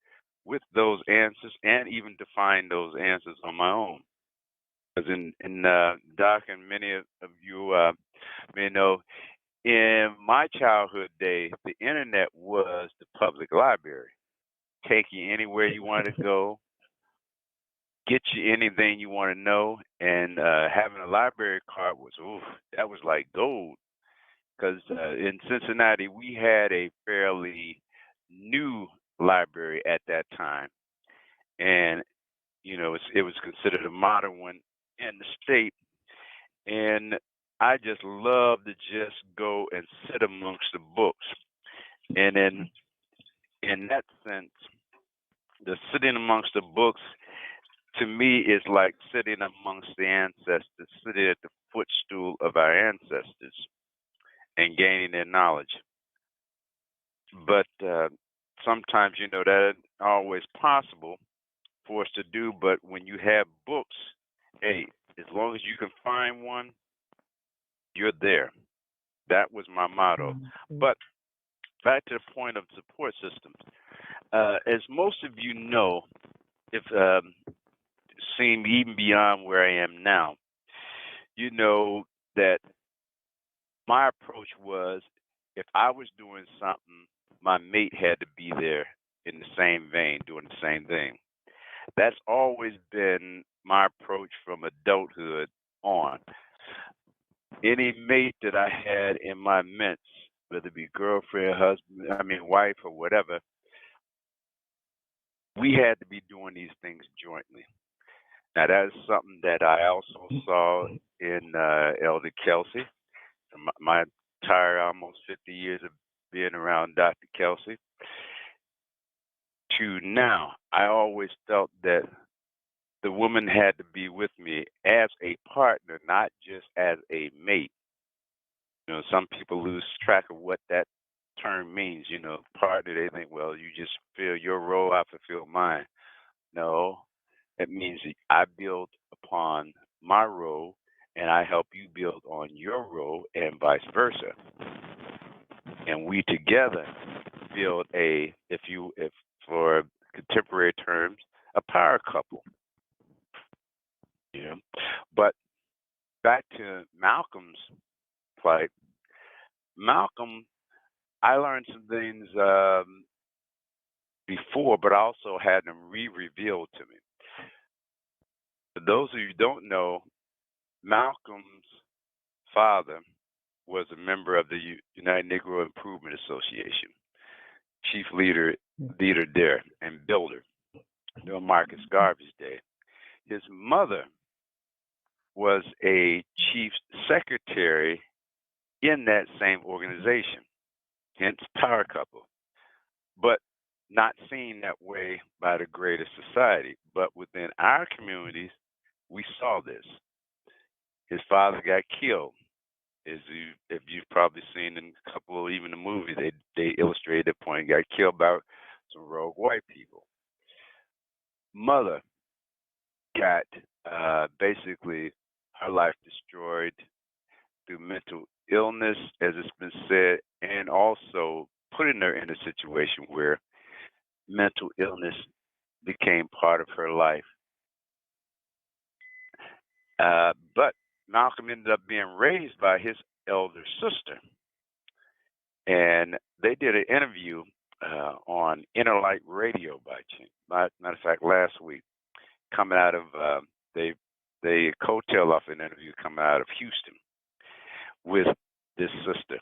with those answers and even define those answers on my own. Because in Doc and many of you may know, in my childhood days, the internet was the public library. Take you anywhere you want to go, get you anything you want to know, and having a library card that was like gold. Because in Cincinnati, we had a fairly new library at that time, and you know it was considered a modern one in the state. And I just love to just go and sit amongst the books, and then in that sense, the sitting amongst the books to me is like sitting amongst the ancestors, sitting at the footstool of our ancestors and gaining their knowledge. But sometimes, you know, that isn't always possible for us to do. But when you have books, hey, as long as you can find one, you're there. That was my motto. But back to the point of support systems. As most of you know, if seen even beyond where I am now, you know that my approach was if I was doing something, my mate had to be there in the same vein, doing the same thing. That's always been my approach from adulthood on. Any mate that I had in my midst, whether it be girlfriend, husband, wife, or whatever, we had to be doing these things jointly. Now, that is something that I also saw in Elder Kelsey. My entire almost 50 years of being around Dr. Kelsey to now, I always felt that the woman had to be with me as a partner, not just as a mate. You know, some people lose track of what that term means. You know, partner, they think, well, you just fill your role, I fulfill mine. No, it means that I build upon my role and I help you build on your role and vice versa. And we together revealed if for contemporary terms, a power couple. You know, but back to Malcolm's plight. Malcolm, I learned some things before, but I also had them revealed to me. For those of you who don't know, Malcolm's father was a member of the United Negro Improvement Association, chief leader there and builder during Marcus Garvey's day. His mother was a chief secretary in that same organization, hence power couple, but not seen that way by the greater society. But within our communities, we saw this. His father got killed. If you've probably seen in a couple of even the movies, they illustrated the point. He got killed by some rogue white people. Mother got basically her life destroyed through mental illness, as it's been said, and also putting her in a situation where mental illness became part of her life. But Malcolm ended up being raised by his elder sister. And they did an interview on Interlight Radio matter of fact, last week, coming out of, they coattail off an interview coming out of Houston with this sister.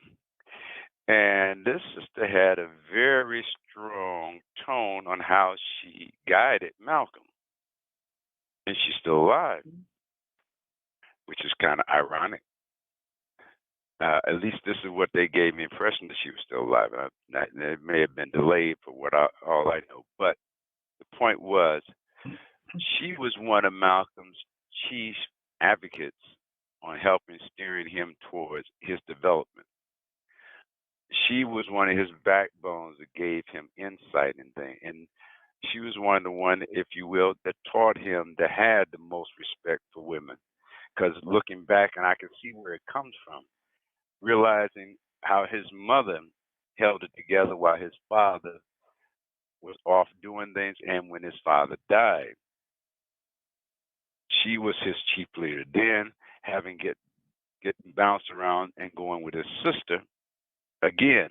And this sister had a very strong tone on how she guided Malcolm. And she's still alive, which is kind of ironic. At least this is what they gave me impression that she was still alive. It may have been delayed for all I know. But the point was, she was one of Malcolm's chief advocates on helping steering him towards his development. She was one of his backbones that gave him insight and things. And she was one of the one, if you will, that taught him to have the most respect for women. Because looking back, and I can see where it comes from, realizing how his mother held it together while his father was off doing things, and when his father died, she was his chief leader. Then, having getting bounced around and going with his sister, again,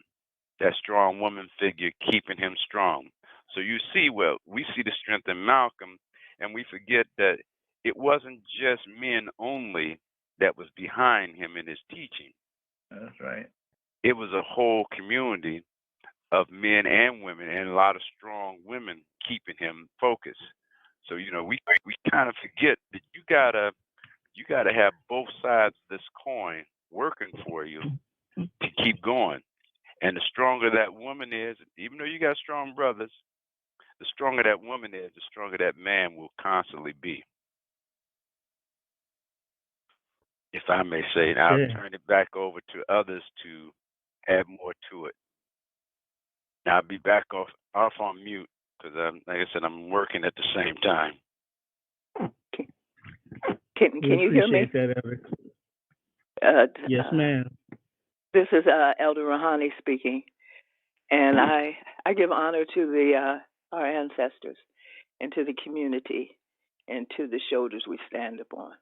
that strong woman figure keeping him strong. So you see, we see the strength in Malcolm, and we forget that it wasn't just men only that was behind him in his teaching. That's right. It was a whole community of men and women, and a lot of strong women keeping him focused. So we kind of forget that you gotta have both sides of this coin working for you to keep going. And the stronger that woman is, even though you got strong brothers, the stronger that woman is, the stronger that man will constantly be. If I may say, and I'll turn it back over to others to add more to it. Now I'll be back off on mute because, like I said, I'm working at the same time. Can you hear me? That, yes, ma'am. This is Elder Rahani speaking, and I give honor to our ancestors and to the community and to the shoulders we stand upon.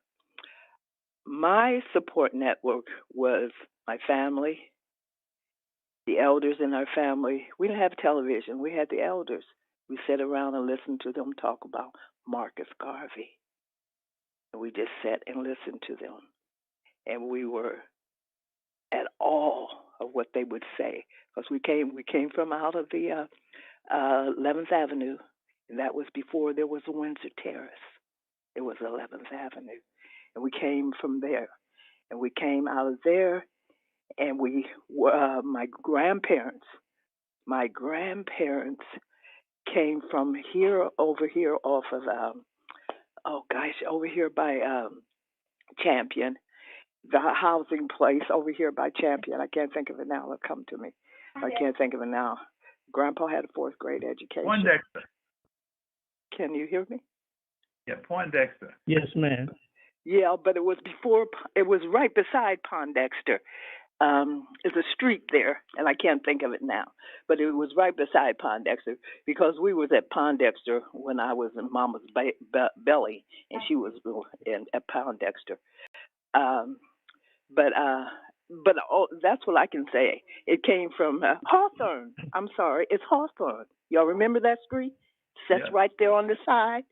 My support network was my family, the elders in our family. We didn't have television. We had the elders. We sat around and listened to them talk about Marcus Garvey. And we just sat and listened to them. And we were at awe of what they would say. Because we came from out of the 11th Avenue. And that was before there was a Windsor Terrace. It was 11th Avenue. And we came from there. And we came out of there, and my grandparents came from over here off of, over here by Champion, the housing place over here by Champion. I can't think of it now. It'll come to me. I can't think of it now. Grandpa had a fourth grade education. Poindexter. Can you hear me? Yeah, Poindexter. Yes, ma'am. Yeah, but it was right beside Poindexter. It's a street there, and I can't think of it now. But it was right beside Pondexter because we was at Pondexter when I was in Mama's belly, and she was at Pondexter. Um, but oh, that's what I can say. It came from Hawthorne. I'm sorry, it's Hawthorne. Y'all remember that street? Sits right there on the side.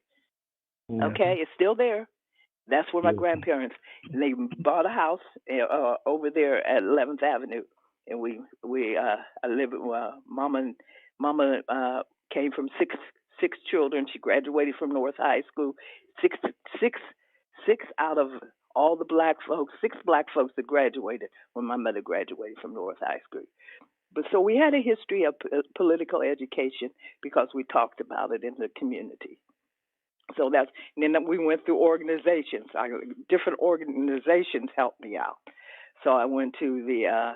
Okay, it's still there. That's where my grandparents, and they bought a house over there at 11th Avenue, and I live with Mama came from six children. She graduated from North High School. Six six six out of all the black folks, six black folks that graduated when my mother graduated from North High School. But so we had a history of political education because we talked about it in the community. So that's, and then we went through organizations. Different organizations helped me out. So I went to the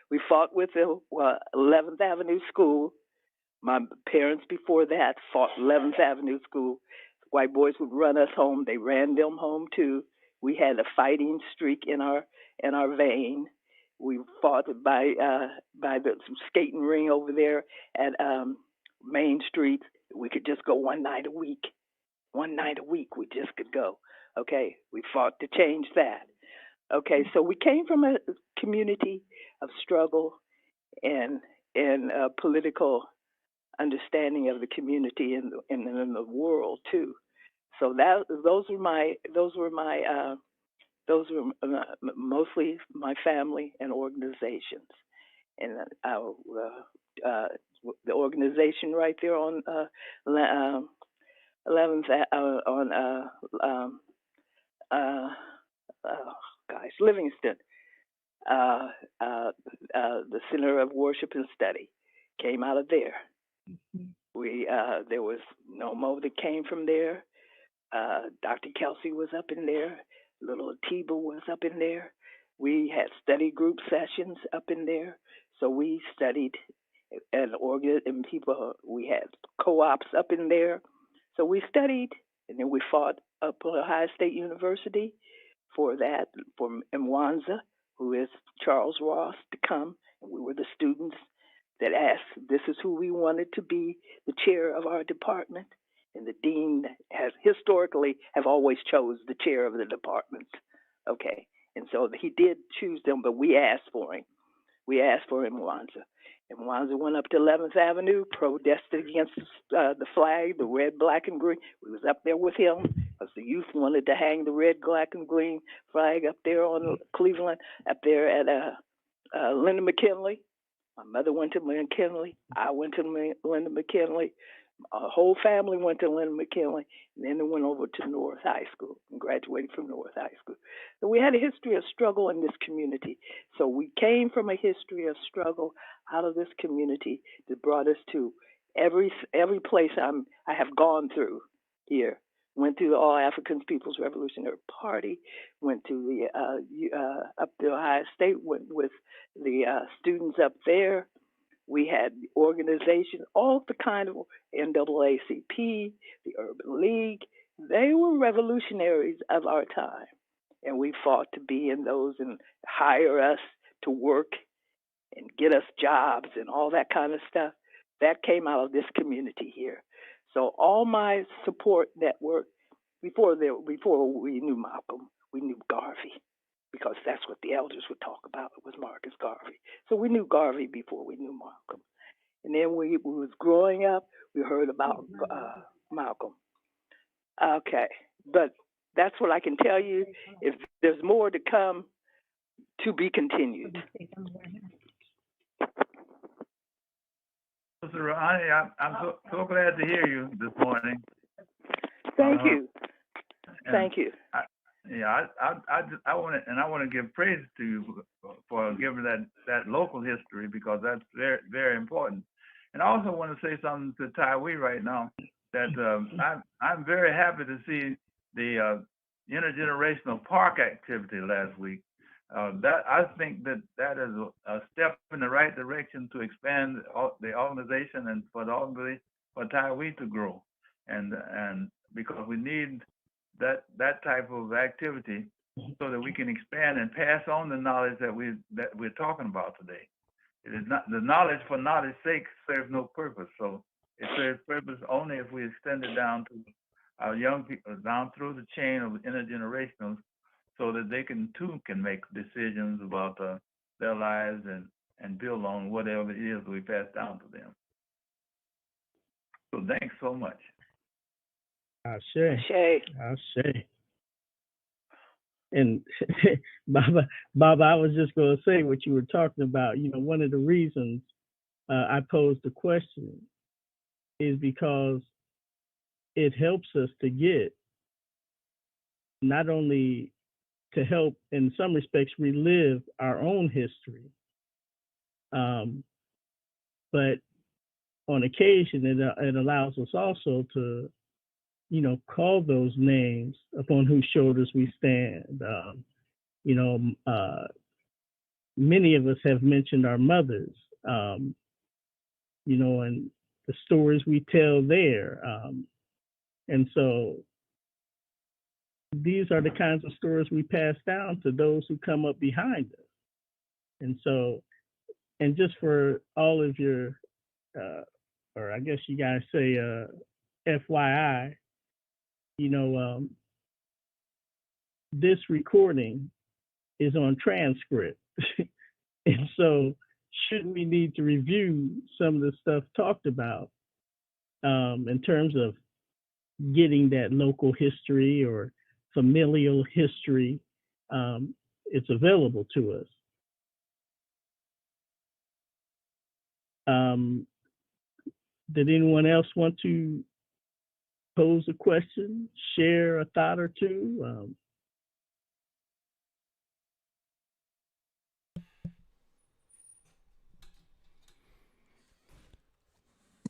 we fought with the 11th Avenue School. My parents before that fought 11th Avenue School. White boys would run us home. They ran them home too. We had a fighting streak in our vein. We fought by the skating ring over there at Main Street. We could just go one night a week. One night a week we just could go. Okay, we fought to change that. Okay, so we came from a community of struggle and political understanding of the community and in the world too. So those were mostly my family and organizations, and the organization right there on 11th Livingston, the Center of Worship and Study came out of there. There was Nomo that came from there. Dr. Kelsey was up in there. Little Atiba was up in there. We had study group sessions up in there. So we studied and people. We had co-ops up in there. So we studied, and then we fought up at Ohio State University for Mwanza, who is Charles Ross, to come. And we were the students that asked, this is who we wanted to be the chair of our department. And the dean has historically have always chose the chair of the departments. Okay. And so he did choose them, but we asked for him. We asked for Mwanza. And Mwanza went up to 11th Avenue, protested against the flag, the red, black, and green. We was up there with him because the youth wanted to hang the red, black, and green flag up there on Cleveland, up there at Linda McKinley. My mother went to McKinley. I went to Linda McKinley. Our whole family went to Linda McKinley, and then they went over to North High School and graduated from North High School. So we had a history of struggle in this community. So we came from a history of struggle out of this community that brought us to every place I have gone through here. Went through the All African People's Revolutionary Party, went to the up to Ohio State, went with the students up there. We had organizations, all the kind of NAACP, the Urban League. They were revolutionaries of our time. And we fought to be in those and hire us to work and get us jobs and all that kind of stuff. That came out of this community here. So all my support network, before we knew Malcolm, we knew Garvey, because that's what the elders would talk about. It was Marcus Garvey. So we knew Garvey before we knew Malcolm. And then we was growing up, we heard about Malcolm. Okay, but that's what I can tell you. If there's more to come, to be continued. Mr. Rouhani, I'm so glad to hear you this morning. Thank you. Thank you. I want to give praise to you for giving that local history, because that's very, very important. And I also want to say something to Tawi right now, that I'm very happy to see the intergenerational park activity last week. That I think that is a step in the right direction to expand the organization and for Tawi to grow, and because we need that type of activity so that we can expand and pass on the knowledge that we're talking about today. It is not the knowledge for knowledge's sake serves no purpose. So it serves purpose only if we extend it down to our young people, down through the chain of intergenerational, so that they can make decisions about their lives and build on whatever it is we pass down to them. So thanks so much. Ashe. And Baba, I was just going to say what you were talking about. You know, one of the reasons I posed the question is because it helps us to get, not only to help in some respects relive our own history, but on occasion it allows us also to, you know, call those names upon whose shoulders we stand. You know, many of us have mentioned our mothers, you know, and the stories we tell there. And so these are the kinds of stories we pass down to those who come up behind us. And so, and just for all of your, or I guess you guys say FYI, you know, this recording is on transcript. And so should we need to review some of the stuff talked about in terms of getting that local history or familial history, it's available to us. Did anyone else want to pose a question, share a thought or two?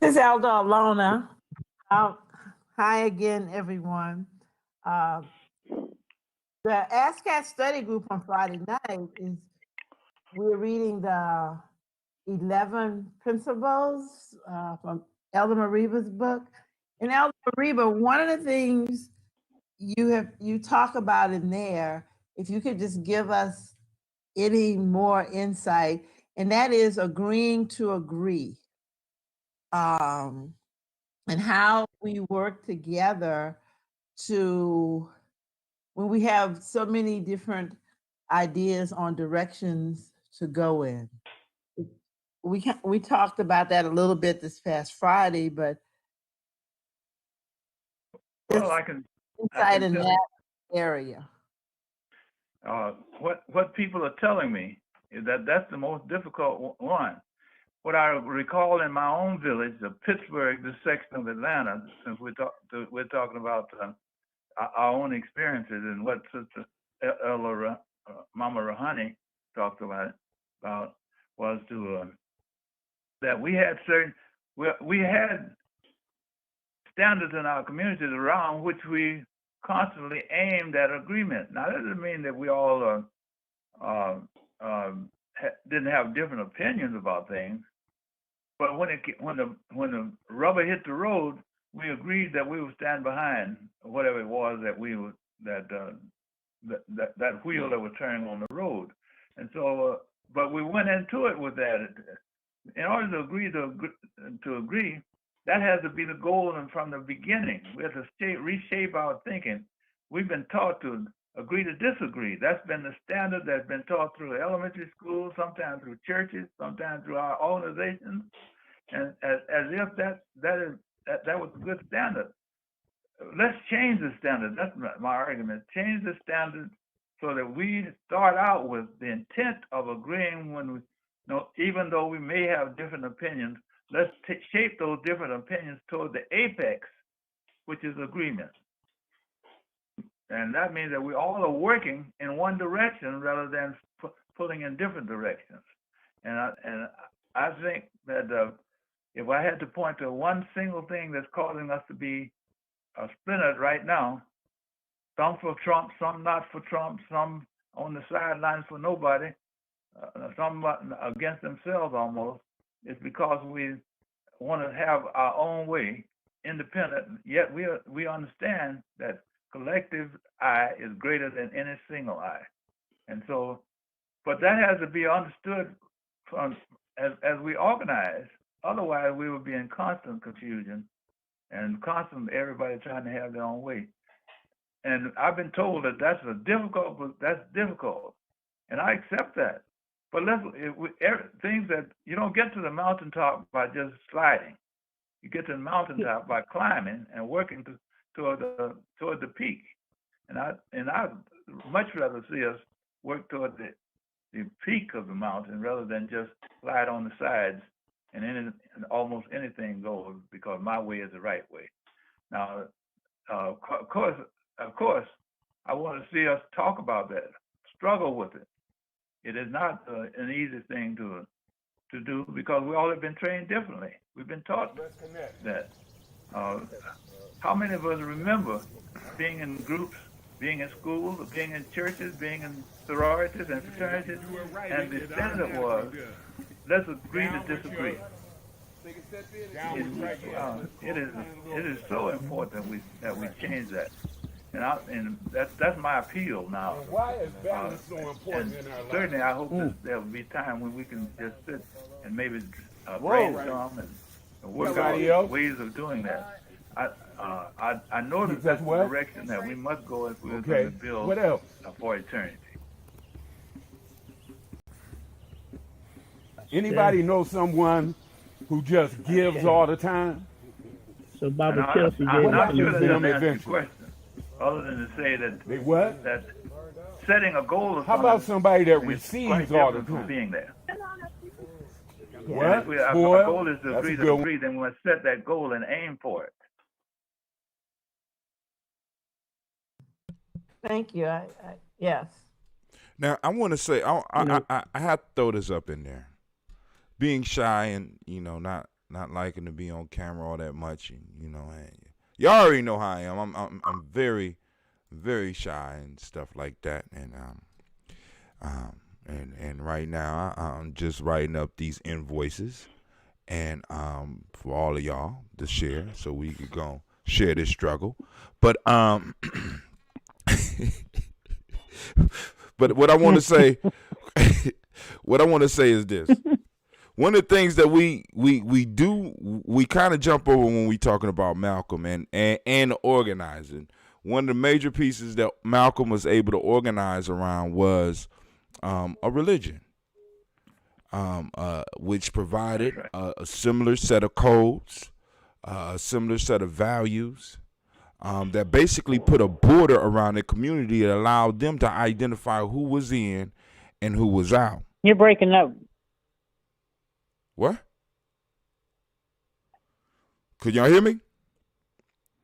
This is Elder Alona. Hi again, everyone. The ASCAT study group on Friday night is, we're reading the 11 principles from Elder Mariba's book. And Elder Mariba, one of the things you talk about in there, if you could just give us any more insight, and that is agreeing to agree. And how we work together to, when we have so many different ideas on directions to go in. We talked about that a little bit this past Friday, but well, I can insight in that area. What people are telling me is that that's the most difficult one. What I recall in my own village of Pittsburgh, this section of Atlanta, since we're talking about our own experiences and what Sister Mama Rahani talked about was that we had we had standards in our communities around which we constantly aimed at agreement. Now that doesn't mean that we all didn't have different opinions about things. But when the rubber hit the road, we agreed that we would stand behind whatever it was that we would that wheel that was turning on the road. And so, but we went into it with that. In order to agree, that has to be the goal, and from the beginning, we have to reshape our thinking. We've been taught to agree to disagree. That's been the standard that's been taught through elementary school, sometimes through churches, sometimes through our organizations, and as if that was a good standard. Let's change the standard. That's my argument. Change the standard so that we start out with the intent of agreeing when we, even though we may have different opinions, let's shape those different opinions toward the apex, which is agreement. And that means that we all are working in one direction rather than pulling in different directions. And I think that if I had to point to one single thing that's causing us to be splintered right now, some for Trump, some not for Trump, some on the sidelines for nobody, some against themselves almost, is because we want to have our own way, independent. Yet we understand that collective I is greater than any single I. And so, but that has to be understood from as we organize. Otherwise, we would be in constant confusion and constant everybody trying to have their own way. And I've been told that that's difficult, and I accept that. But things that you don't get to the mountaintop by just sliding. You get to the mountaintop by climbing and working toward the peak. And I'd much rather see us work toward the peak of the mountain rather than just slide on the sides and almost anything goes because my way is the right way. Now, of course, I want to see us talk about that, struggle with it. It is not an easy thing to do because we all have been trained differently. We've been taught that. How many of us remember being in groups, being in schools, being in churches, being in sororities and fraternities, and the standard was, let's agree to disagree. It is so important that we change that. And that's my appeal now. Why is balance so important in our life? Certainly, I hope that there will be time when we can just sit and maybe brainstorm and work out ways of doing that. I know that that's the direction that we must go if we're going to build for eternity. Anybody know someone who just gives all the time? So Baba Kelsey I'm not gave sure us that an answers your question, other than to say that they what? That setting a goal of how about somebody that receives all the time? Being there. What? If our goal is to agree, then we must set that goal and aim for it. Thank you. Yes. Now I want to say I have to throw this up in there. Being shy and not liking to be on camera all that much, and you already know how I am. I'm very, very shy and stuff like that, and right now I'm just writing up these invoices, and for all of y'all to share, so we could go share this struggle. But but what I want to say, is this. One of the things that we kind of jump over when we talking about Malcolm and organizing. One of the major pieces that Malcolm was able to organize around was a religion, which provided a similar set of codes, a similar set of values, that basically put a border around the community that allowed them to identify who was in and who was out. You're breaking up. What? Could y'all hear me?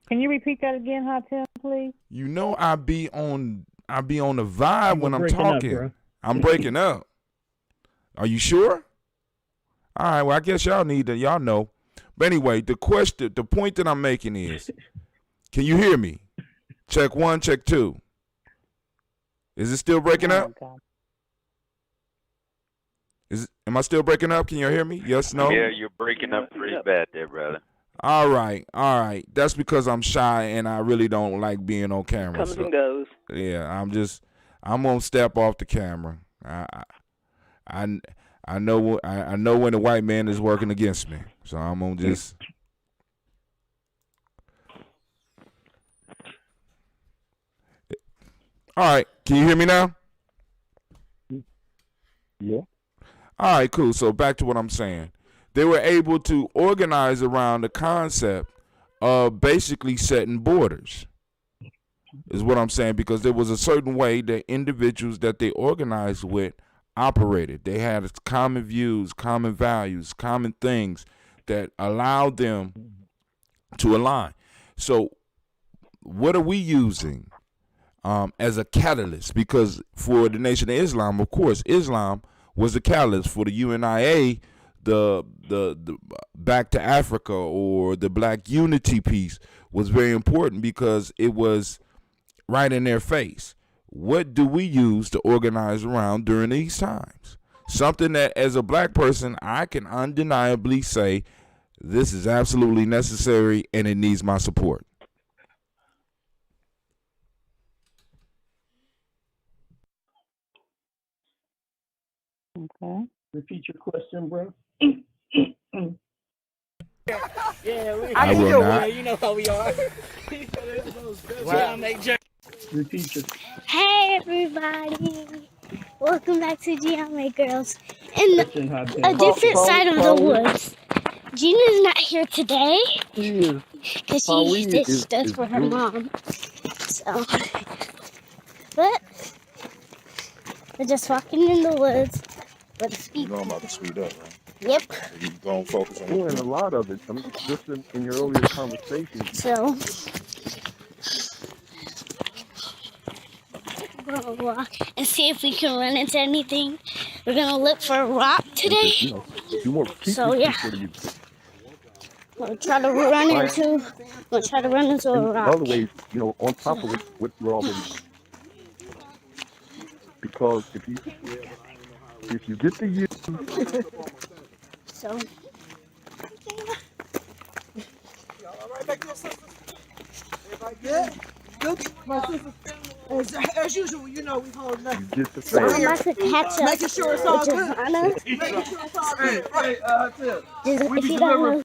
Can you repeat that again, Hotel, please? I be on the vibe when I'm talking. I'm breaking up. Are you sure? All right, well, I guess y'all know. But anyway, the point that I'm making is, can you hear me? Check 1, check 2. Is it still breaking up? Am I still breaking up? Can you hear me? Yes, no? Yeah, you're breaking up pretty bad there, brother. All right. That's because I'm shy and I really don't like being on camera. Comes and goes. Yeah, I'm gonna step off the camera. I know when the white man is working against me, so I'm gonna just. All right, can you hear me now? Yeah. All right, cool. So back to what I'm saying. They were able to organize around the concept of basically setting borders, is what I'm saying, because there was a certain way that individuals that they organized with operated. They had common views, common values, common things that allowed them to align. So what are we using as a catalyst? Because for the Nation of Islam, of course, Islam was the catalyst. For the UNIA, the Back to Africa or the Black Unity piece was very important because it was right in their face. What do we use to organize around during these times? Something that, as a black person, I can undeniably say this is absolutely necessary and it needs my support. Okay. Repeat your question, bro. I will not. You know how we are. Repeat your Hey everybody! Welcome back to GMA Girls in question, Hot a Pants. different side of the woods. Gina's not here today because she did stuff for her mom. So, but we're just walking in the woods with a speed. You know I'm about to speed up, right? Yep. You don't focus on Well, your and a point. lot of it. I mean, just in your earlier conversation, So we're gonna walk and see if we can run into anything. We're gonna look for a rock and today. to do more. So yeah. We'll try to run Right. into. We'll try to run into In a rock. other ways, on top of what you're already, because if you get the use, So. My sister, as usual, we holding up. you get the So I'm fam. about to catch up Making sure it's all with good. Johanna. Making sure it's all good. Hey, Tim. If you don't know.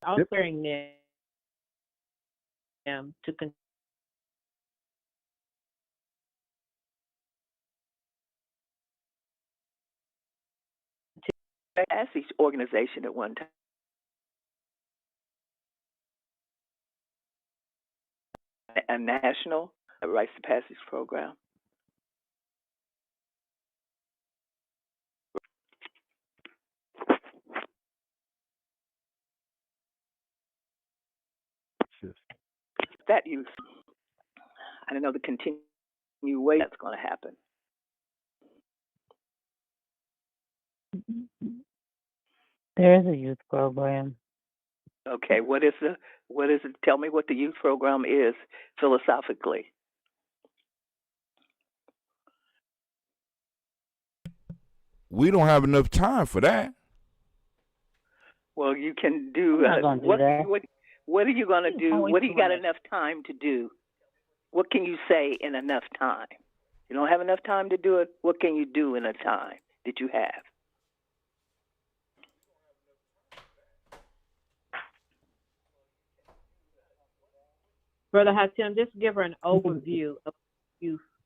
Offering them to continue. Passage organization at one time, a national rites of passage program. That use, I don't know the continued way that's going to happen. There is a youth program. Okay, what is it? Tell me what the youth program is philosophically. We don't have enough time for that. Well, you can do. I'm not gonna do that. What are you going to do? Always What do you got correct. enough time to do? What can you say in enough time? You don't have enough time to do it. What can you do in a time that you have? Brother Hatim, just give her an overview of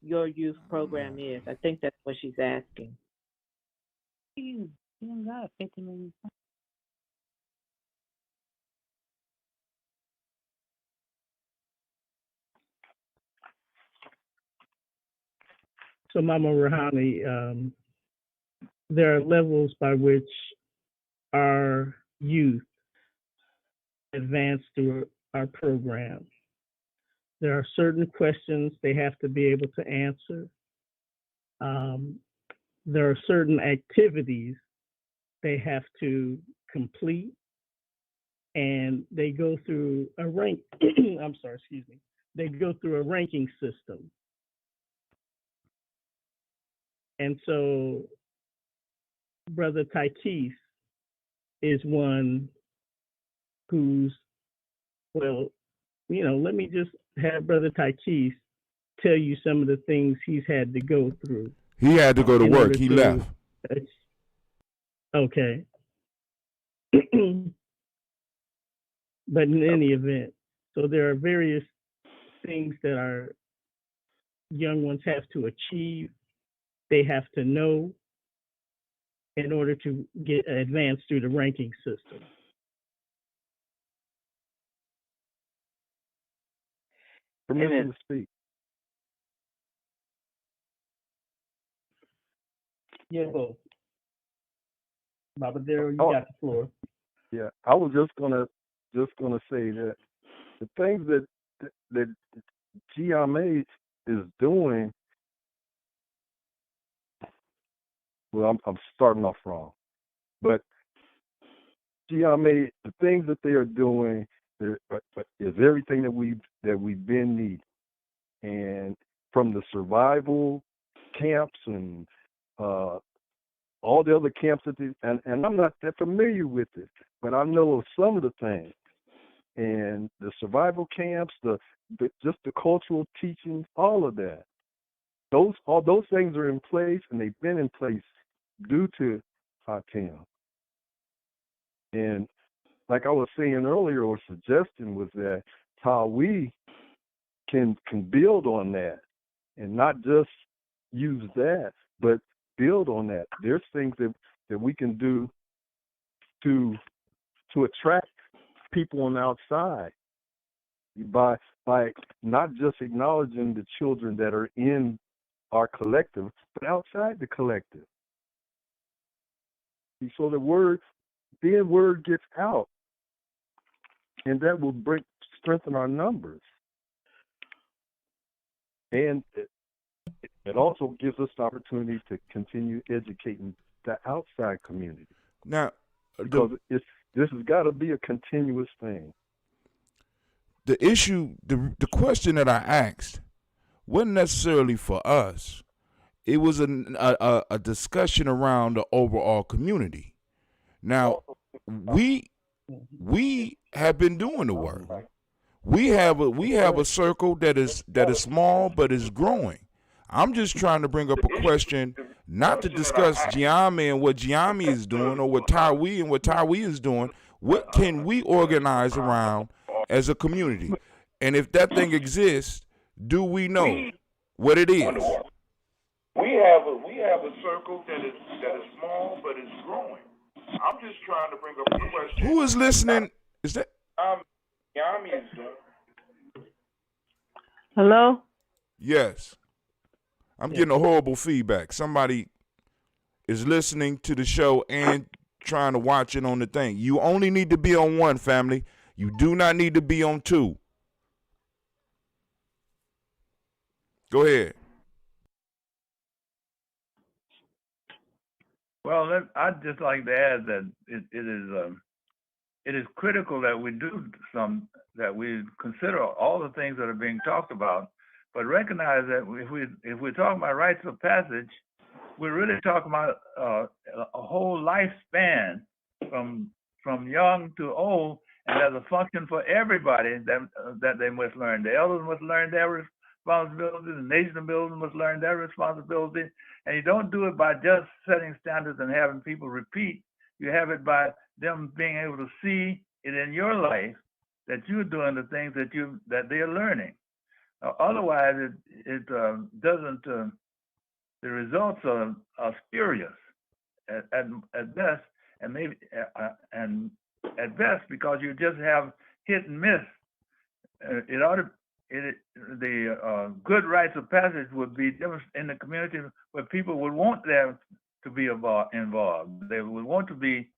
your youth program is. I think that's what she's asking. You don't got 50 minutes. So, Mama Rahani, there are levels by which our youth advance through our program. There are certain questions they have to be able to answer. There are certain activities they have to complete, and they go through a rank. I'm sorry, excuse me. They go through a ranking system. And so Brother Taikis is one who's, well, let me just have Brother Taikis tell you some of the things he's had to go through. He had to go to work. He left. Okay. But in any event, so there are various things that our young ones have to achieve, they have to know in order to get advanced through the ranking system. Permission to speak. Yeah, well, Baba Darrell, you got the floor. Yeah, I was just gonna say that the things that GMA is doing. Well, I'm starting off wrong, but GMA, the things that they are doing is everything that we've been needing, and from the survival camps and all the other camps and I'm not that familiar with it, but I know of some of the things. and the survival camps, just the cultural teachings, all of that. All those things are in place, and they've been in place due to Hatem. And like I was saying earlier, or suggesting, was that Tawi can build on that, and not just use that, but build on that. There's things that we can do to attract people on the outside by not just acknowledging the children that are in our collective, but outside the collective. So the word gets out, and that will strengthen our numbers. And it also gives us the opportunity to continue educating the outside community. Now, because this has got to be a continuous thing. The issue, the question that I asked wasn't necessarily for us. It was a discussion around the overall community. Now, we have been doing the work. We have a circle that is small but is growing. I'm just trying to bring up a question, not to discuss Giami and what Giami is doing, or what Tawi and what Tawi is doing. What can we organize around as a community? And if that thing exists, do we know what it is? We have a circle that is small but is growing. I'm just trying to bring up a question. Who is listening? Is that Yami is doing? Hello? Yes. I'm getting a horrible feedback. Somebody is listening to the show and trying to watch it on the thing. You only need to be on one, family. You do not need to be on two. Go ahead. Well, I'd just like to add that it is critical that we do that we consider all the things that are being talked about, but recognize that if we're talking about rites of passage, we're really talking about a whole lifespan from young to old, and there's a function for everybody that they must learn. The elders must learn their responsibility. The nation of builders must learn their responsibility. And you don't do it by just setting standards and having people repeat. You have it by them being able to see it in your life that you're doing the things that they're learning. Otherwise, it doesn't. The results are spurious at best, and maybe and at best, because you just have hit and miss. The good rites of passage would be in the community where people would want them to be involved. They would want to be,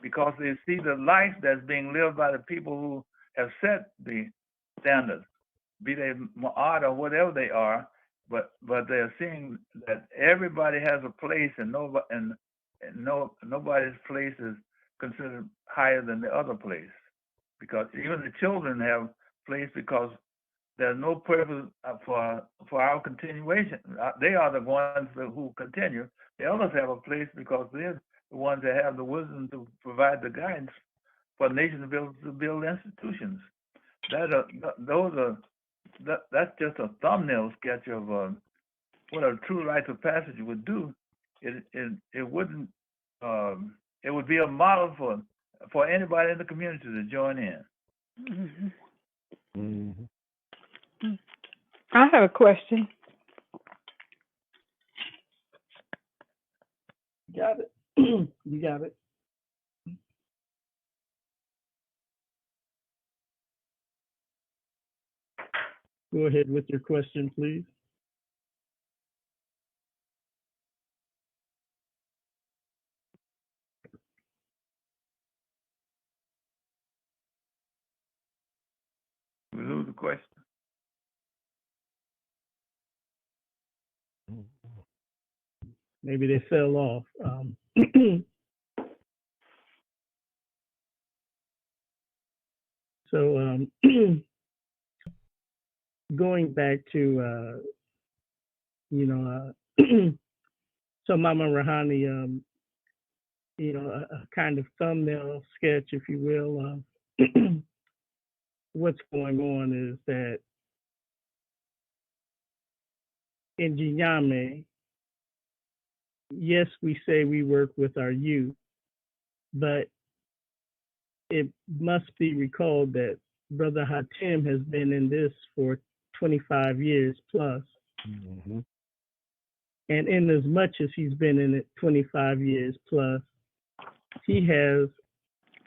because they see the life that's being lived by the people who have set the standards, be they art or whatever they are, but they're seeing that everybody has a place, and nobody's place is considered higher than the other place, because even the children have place, because there's no purpose for our continuation. They are the ones who continue. The others have a place because they're the ones that have the wisdom to provide the guidance for nations to build institutions. That's just a thumbnail sketch of what a true rite of passage would do. It wouldn't. It would be a model for anybody in the community to join in. Mm-hmm. Mm-hmm. I have a question. Got it. You got it. Go ahead with your question, please. We lose the question. Maybe they fell off. So going back to so Mama Rahani, a kind of thumbnail sketch, if you will, what's going on is that in Jinyame, yes, we say we work with our youth, but it must be recalled that Brother Hatim has been in this for 25 years plus. Mm-hmm. And in as much as he's been in it 25 years plus, he has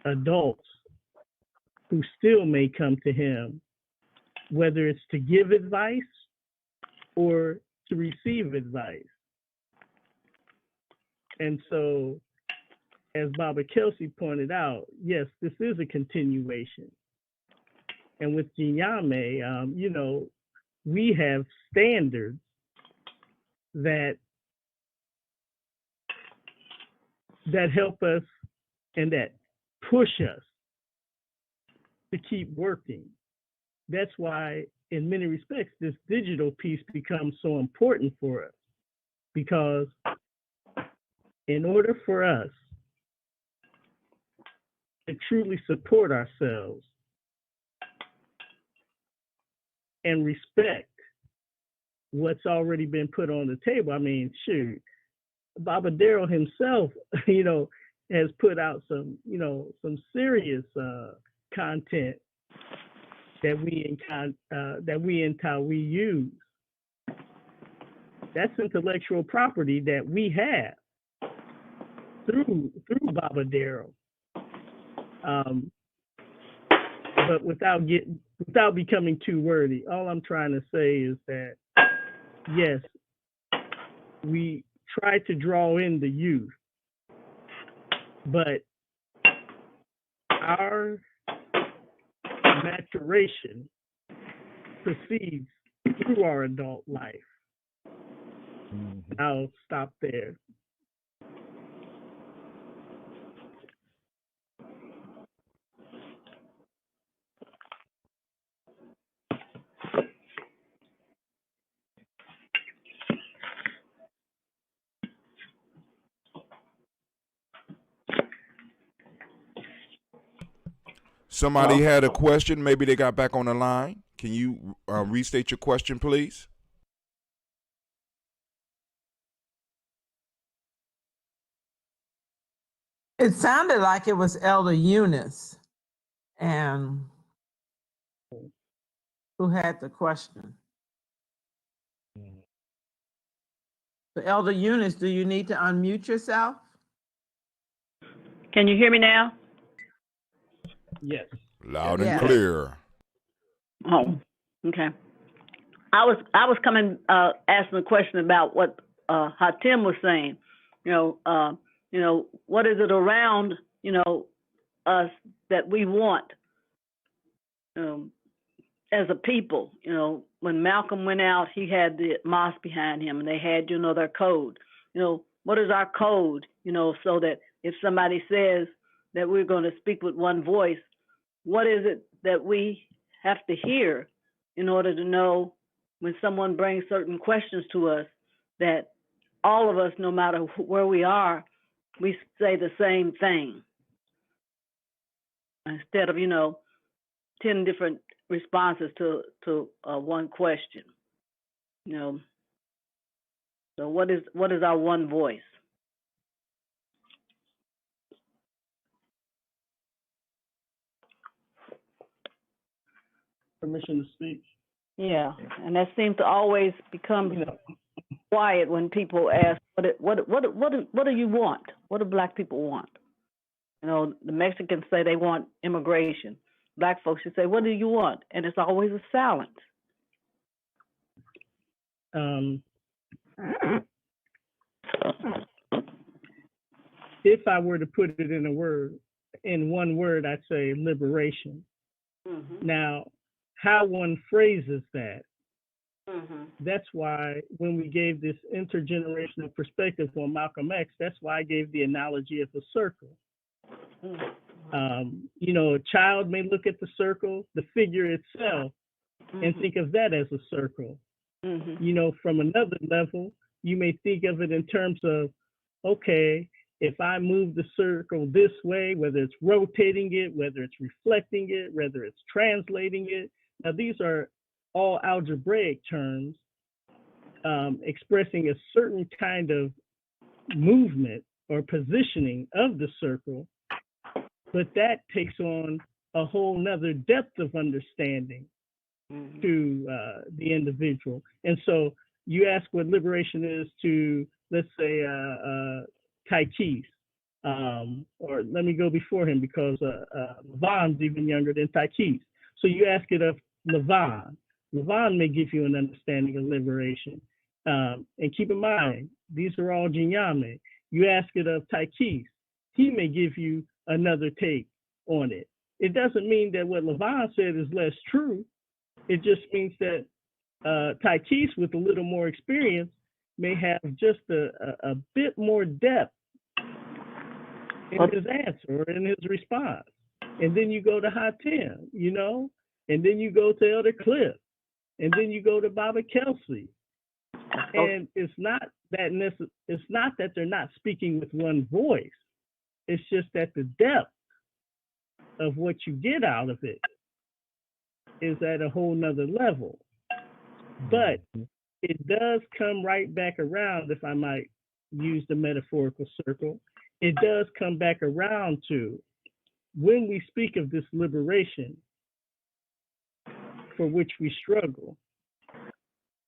adults who still may come to him, whether it's to give advice or to receive advice. And so, as Baba Kelsey pointed out, yes, this is a continuation. And with Jinyame, you know, we have standards that help us and that push us to keep working. That's why, in many respects, this digital piece becomes so important for us, because in order for us to truly support ourselves and respect what's already been put on the table, I mean, shoot, Baba Darrell himself, you know, has put out some, you know, some serious content that we in Tawi use. That's intellectual property that we have through Baba Darrell. But without becoming too wordy, all I'm trying to say is that yes, we try to draw in the youth, but our maturation proceeds through our adult life. Mm-hmm. I'll stop there. Somebody had a question. Maybe they got back on the line. Can you restate your question, please? It sounded like it was Elder Eunice, and who had the question. So Elder Eunice, do you need to unmute yourself? Can you hear me now? Yes. Loud and clear. Oh, okay. I was coming asking a question about what Hatim was saying. You know, what is it around, you know, us that we want as a people? You know, when Malcolm went out, he had the mosque behind him, and they had, you know, their code. You know, what is our code? You know, so that if somebody says that we're going to speak with one voice, what is it that we have to hear in order to know when someone brings certain questions to us, that all of us, no matter where we are, we say the same thing instead of, you know, 10 different responses to one question. You know, so what is our one voice? Permission to speak. Yeah, and that seems to always become quiet when people ask, what do you want? What do Black people want? You know, the Mexicans say they want immigration. Black folks should say, what do you want? And it's always a silence. If I were to put it in one word, I'd say liberation. Mm-hmm. Now, how one phrases that, that's why when we gave this intergenerational perspective on Malcolm X, that's why I gave the analogy of a circle. You know, a child may look at the circle, the figure itself, and think of that as a circle. You know, from another level, you may think of it in terms of, okay, if I move the circle this way, whether it's rotating it, whether it's reflecting it, whether it's translating it. Now, these are all algebraic terms expressing a certain kind of movement or positioning of the circle, but that takes on a whole nother depth of understanding to the individual. And so you ask what liberation is to, let's say, Taikis, or let me go before him because Levon's even younger than Taikis. So you ask it of Levon. Levon may give you an understanding of liberation. And keep in mind, these are all Jinyame. You ask it of Taikis, he may give you another take on it. It doesn't mean that what Levon said is less true. It just means that Taikis with a little more experience may have just a bit more depth in his answer or in his response. And then you go to Hatem, you know, and then you go to Elder Cliff, and then you go to Baba Kelsey. And it's not that they're not speaking with one voice. It's just that the depth of what you get out of it is at a whole nother level. But it does come right back around, if I might use the metaphorical circle, it does come back around to when we speak of this liberation for which we struggle,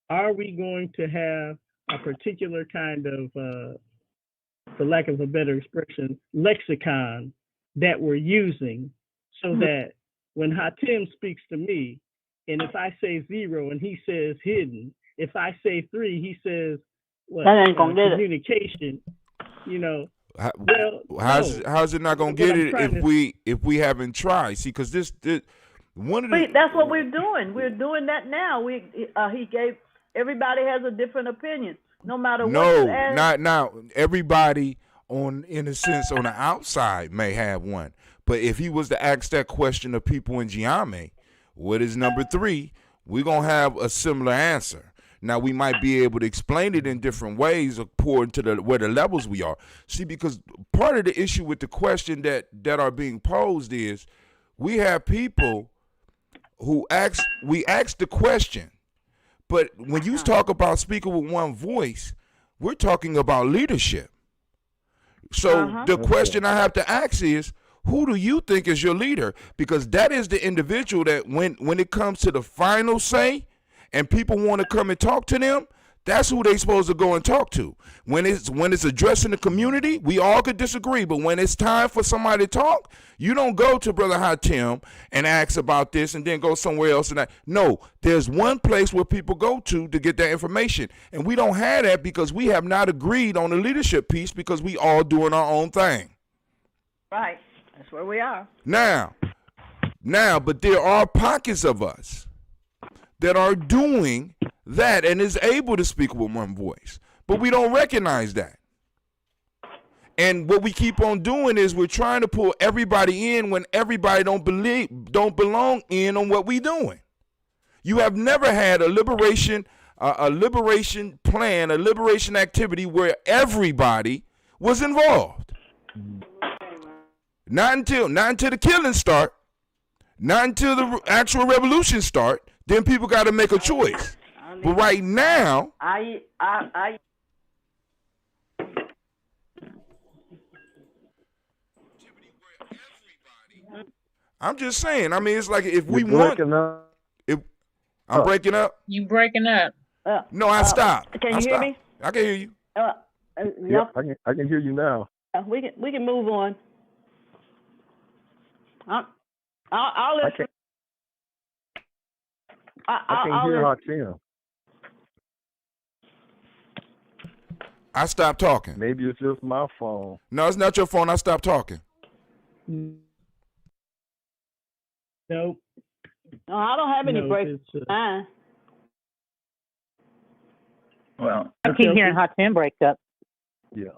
are we going to have a particular kind of, for lack of a better expression, lexicon that we're using so that when Hatem speaks to me, and if I say 0 and he says hidden, if I say 3, he says what? Communication, you know. How's it not gonna get it if we haven't tried? See, because this one of the that's what we're doing. We're doing that now. He gave everybody has a different opinion, no matter what you ask. Not now. Everybody in a sense on the outside may have one, but if he was to ask that question of people in Giame, what is number 3? We're gonna have a similar answer. Now we might be able to explain it in different ways according to where the levels we are. See, because part of the issue with the question that are being posed is we have people who ask the question, but when you talk about speaking with one voice, we're talking about leadership. So the question I have to ask is, who do you think is your leader? Because that is the individual that when it comes to the final say and people want to come and talk to them, that's who they supposed to go and talk to. When it's addressing the community, we all could disagree, but when it's time for somebody to talk, you don't go to Brother Hatem and ask about this and then go somewhere else and that. No, there's one place where people go to get that information, and we don't have that because we have not agreed on the leadership piece because we all doing our own thing. Right, that's where we are. Now, but there are pockets of us that are doing that and is able to speak with one voice, but we don't recognize that. And what we keep on doing is we're trying to pull everybody in when everybody don't belong in on what we doing. You have never had a liberation plan, a liberation activity where everybody was involved. Not until the killings start, not until the actual revolution start. Then people got to make a choice. But right now, I'm just saying. I mean, it's like if we want. I'm breaking up. You breaking up? No, I stopped. Can you hear me? I can hear you. Yeah, I can hear you now. We can move on. I'll listen. I can hear Hatem. I stopped talking. Maybe it's just my phone. No, it's not your phone. I stopped talking. Nope. No, I don't have any breaks. Well, I keep hearing Hatem break up. Yeah.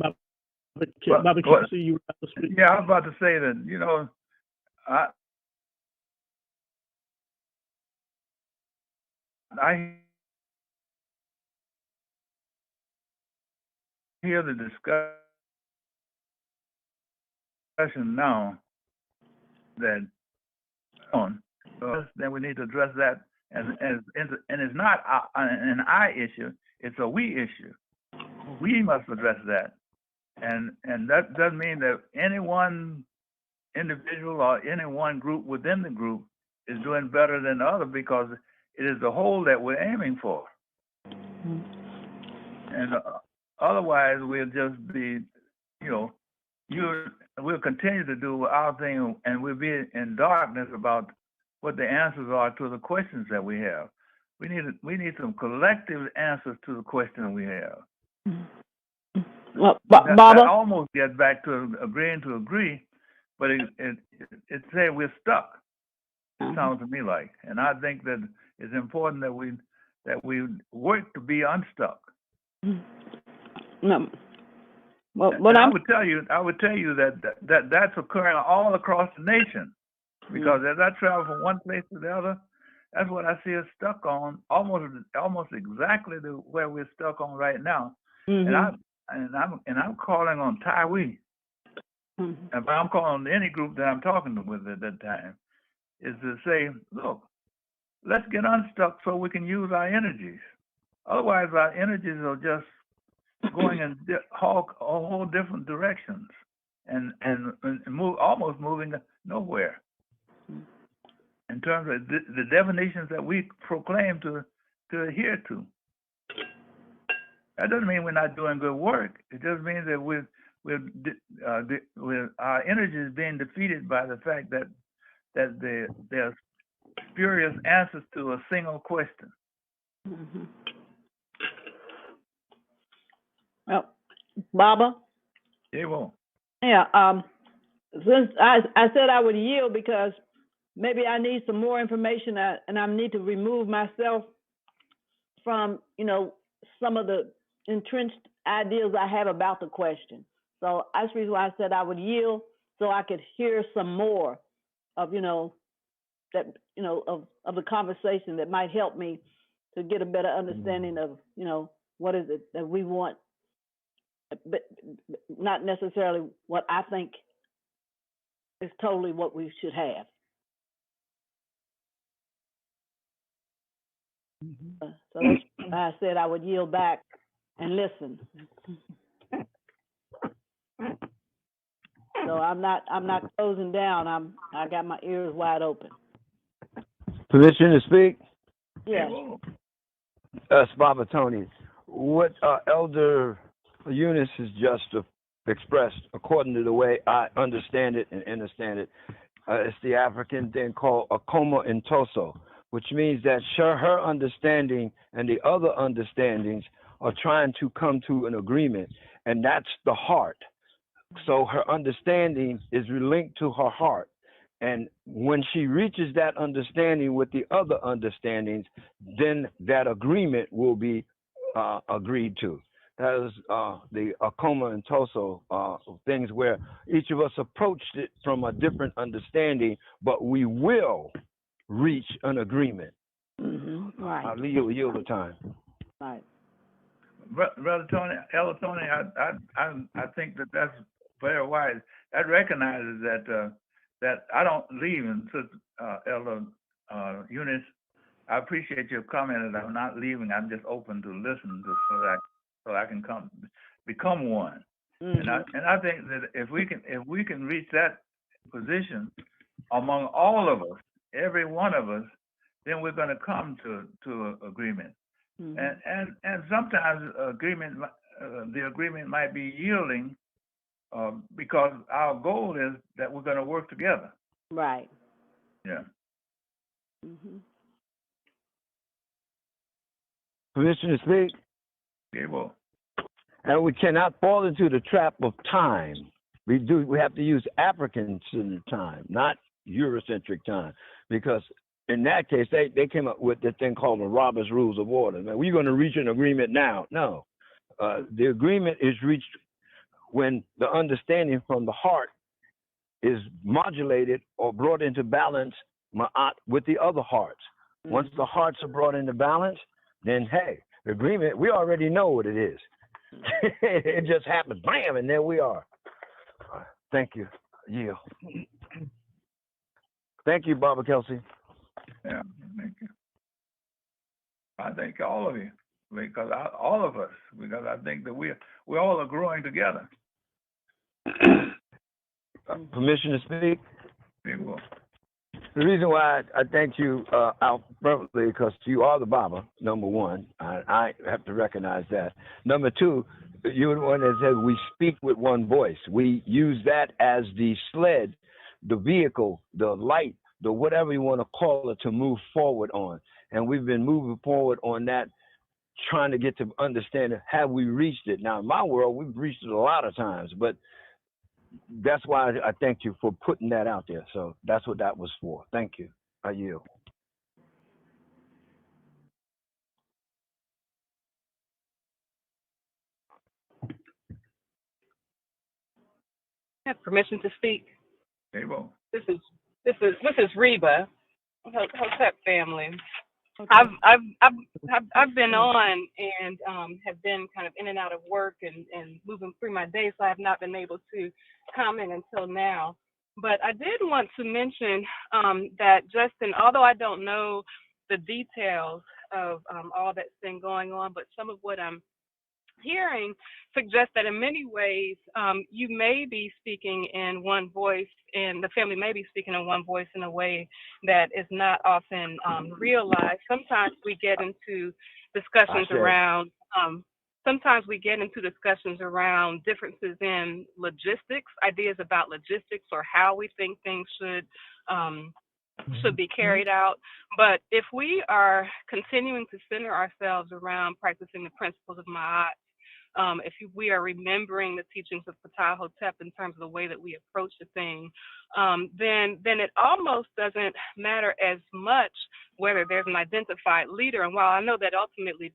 Baba Kelsey, you were about to speak. Yeah, I was about to say that, you know, I hear the discussion now that on, then we need to address that and it's not an I issue, it's a we issue. We must address that. And that doesn't mean that any one individual or any one group within the group is doing better than the other, because it is the whole that we're aiming for. And otherwise, we'll just be, we'll continue to do our thing, and we'll be in darkness about what the answers are to the questions that we have. We need some collective answers to the questions we have. Well, that Baba, almost gets back to agreeing to agree, but it says we're stuck. It sounds to me like, and I think that it's important that we work to be unstuck. No. Well, I would tell you that that's occurring all across the nation, because as I travel from one place to the other, that's what I see us stuck on, almost exactly where we're stuck on right now. Mm-hmm. And I'm calling on Tawi. Mm-hmm. And I'm calling on any group that I'm talking with at that time, is to say, look, let's get unstuck so we can use our energies. Otherwise, our energies are just going in whole different directions and almost moving nowhere. In terms of the definitions that we proclaim to adhere to. That doesn't mean we're not doing good work. It just means that our energy is being defeated by the fact that there's spurious answers to a single question. Mm-hmm. Well, Baba? Yeah, since I said I would yield because maybe I need some more information and I need to remove myself from, some of the entrenched ideas I have about the question. So that's the reason why I said I would yield, so I could hear some more of, of the conversation that might help me to get a better understanding of, what is it that we want, but not necessarily what I think is totally what we should have. So that's why I said I would yield back and listen. So I'm not closing down. I got my ears wide open. Permission to speak? Yes. Baba Tony. What Elder Eunice has just expressed, according to the way I understand it and understand it, it's the African thing called akoma intoso, which means that her understanding and the other understandings are trying to come to an agreement, and that's the heart. So her understanding is linked to her heart. And when she reaches that understanding with the other understandings, then that agreement will be agreed to. That is the akoma and toso things where each of us approached it from a different understanding, but we will reach an agreement. Mm-hmm. Right. I'll yield the time. Right. Brother Tony, Elder Tony, I think that's very wise. That recognizes that I don't leave, and Elder Eunice, I appreciate your comment that I'm not leaving. I'm just open to listen so I can become one. Mm-hmm. And I think that if we can reach that position among all of us, every one of us, then we're going to come to agreement. Mm-hmm. And sometimes the agreement might be yielding because our goal is that we're going to work together. Right. Yeah. Mm-hmm. Permission to speak? Yeah, well. And we cannot fall into the trap of time. We have to use African time, not Eurocentric time, because in that case, they came up with the thing called the Robert's Rules of Order. Now, we're going to reach an agreement now. No. The agreement is reached when the understanding from the heart is modulated or brought into balance with the other hearts. Mm-hmm. Once the hearts are brought into balance, then, hey, the agreement, we already know what it is. It just happened, bam, and there we are. Thank you. Yeah. Thank you, Barbara Kelsey. Yeah, thank you. I thank all of you because all of us, because I think that we all are growing together. Permission to speak? People. The reason why I thank you out frontally because you are the Baba, number one. I have to recognize that. Number two, you're the one that said we speak with one voice. We use that as the sled, the vehicle, the light, the whatever you want to call it to move forward on. And we've been moving forward on that, trying to get to understanding, have we reached it? Now, in my world, we've reached it a lot of times, but that's why I thank you for putting that out there. So that's what that was for. Thank you. I yield. I have permission to speak. Hey, Bo. This is Reba, Hotep family. Okay. I've been on and have been kind of in and out of work and moving through my day, so I have not been able to comment until now. But I did want to mention that Justin, although I don't know the details of all that's been going on, but some of what I'm hearing suggests that in many ways you may be speaking in one voice, and the family may be speaking in one voice in a way that is not often realized. Sometimes we get into discussions around differences in logistics, ideas about logistics or how we think things should be carried out. But if we are continuing to center ourselves around practicing the principles of Ma'at, if we are remembering the teachings of Ptah Hotep in terms of the way that we approach the thing, then it almost doesn't matter as much whether there's an identified leader. And while I know that ultimately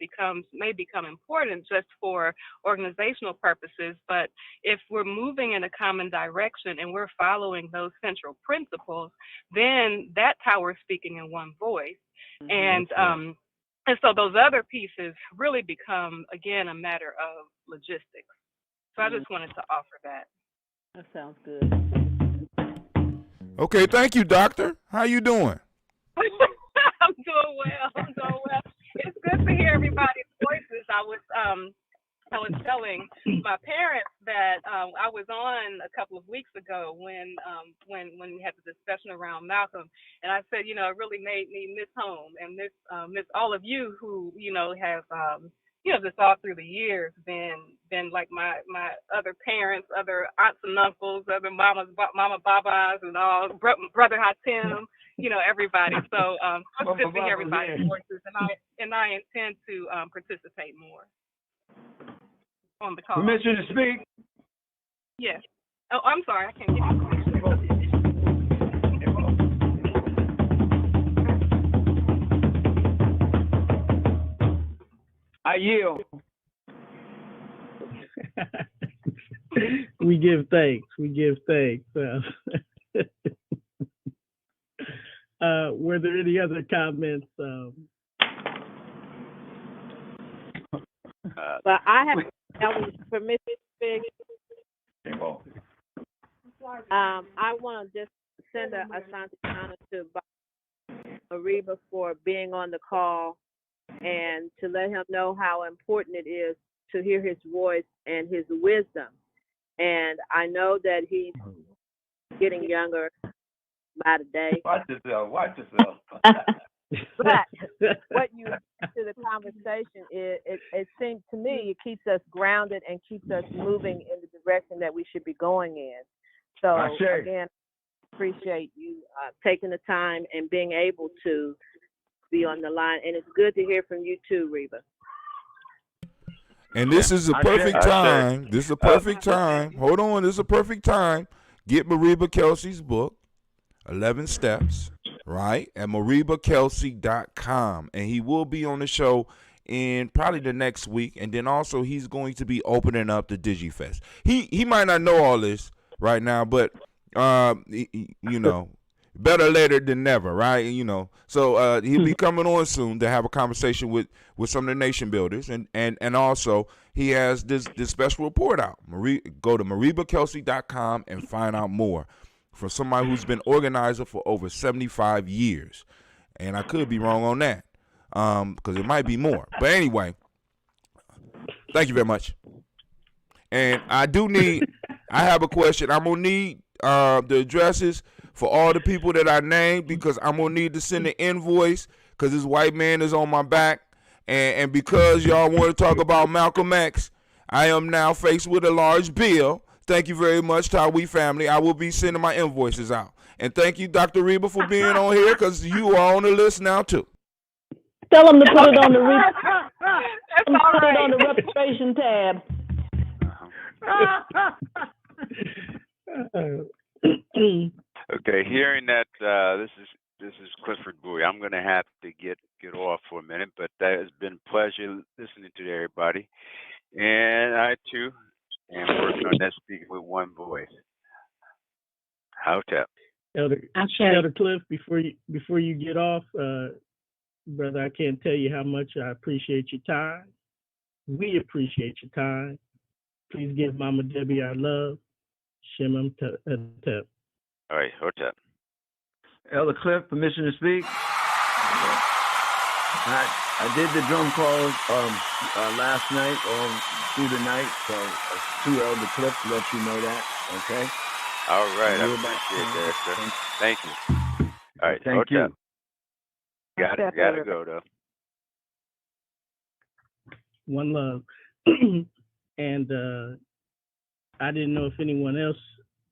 may become important just for organizational purposes, but if we're moving in a common direction and we're following those central principles, then that's how we're speaking in one voice. And so those other pieces really become, again, a matter of logistics. So I just wanted to offer that. That sounds good. Okay, thank you, Doctor. How you doing? I'm doing well. It's good to hear everybody's voices. I was telling my parents that I was on a couple of weeks ago when we had the discussion around Malcolm, and I said, it really made me miss home and miss all of you who have just all through the years been like my other parents, other aunts and uncles, other mama babas, and all brother Hatim, everybody. So it's good to hear everybody's voices, and I intend to participate more on the call. Permission to speak? Yes. Oh, I'm sorry. I can't give you permission. I yield. We give thanks. Were there any other comments? But I have permission to speak. I want to just send a Asante honor to Mariba for being on the call and to let him know how important it is to hear his voice and his wisdom. And I know that he's getting younger by the day. Watch yourself. But what you to the conversation is, it seems to me, it keeps us grounded and keeps us moving in the direction that we should be going in. So again, appreciate you taking the time and being able to be on the line. And it's good to hear from you too, Reba. And this is a perfect time. This is a perfect time. Hold on. This is a perfect time. Get Mariba Kelsey's book, 11 Steps, right, at maribakelsey.com. And he will be on the show in probably the next week. And then also he's going to be opening up the DigiFest. He might not know all this right now, but, better later than never, right? You know, so he'll be coming on soon to have a conversation with some of the nation builders, and also he has this special report out. Go to maribakelsey.com and find out more from somebody who's been organizer for over 75 years, and I could be wrong on that, because it might be more. But anyway, thank you very much. And I have a question. I'm gonna need the addresses for all the people that I named, because I'm gonna need to send an invoice because this white man is on my back, and because y'all want to talk about Malcolm X, I am now faced with a large bill. Thank you very much, Tawi family. I will be sending my invoices out, and thank you, Dr. Reba, for being on here, because you are on the list now too. Tell them to put it on the reparation tab. Okay, hearing that this is Clifford Bowie. I'm going to have to get off for a minute, but that has been a pleasure listening to everybody, and I too am working on that speaking with one voice. Hotep. Elder Cliff, before you get off, brother, I can't tell you how much I appreciate your time. We appreciate your time. Please give Mama Debbie our love. Shemam Tep. All right, Hotep. Elder Cliff, permission to speak? I did the drum calls last night through the night, so to Elder Cliff to let you know that, okay? All right, I appreciate that, sir. Thank you. All right, Thank you. Gotta go, though. One love. And I didn't know if anyone else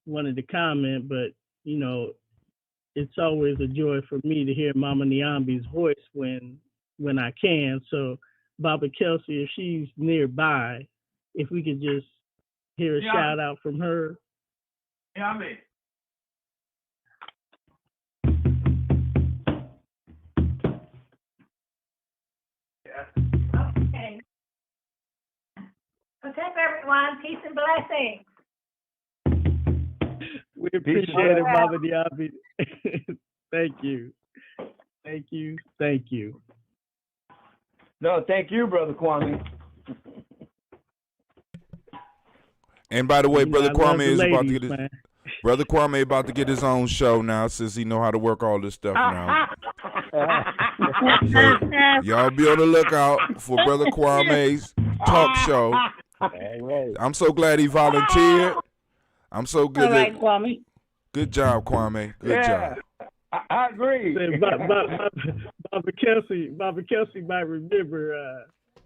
wanted to comment, but, you know, it's always a joy for me to hear Mama Niambi's voice when I can. So, Baba Kelsey, if she's nearby, if we could just hear a shout out from her. Niambi. Okay. What's up, everyone? Peace and blessings. We appreciate it, Mama Niambi. Thank you. Thank you. Thank you. No, thank you, Brother Kwame. And by the way, Brother Kwame is about to get his man. Brother Kwame about to get his own show now, since he know how to work all this stuff now. So, y'all be on the lookout for Brother Kwame's talk show. I'm so glad he volunteered. I'm so good. All right, Kwame. Good job, Kwame. Good job. I agree. Baba Kelsey might remember.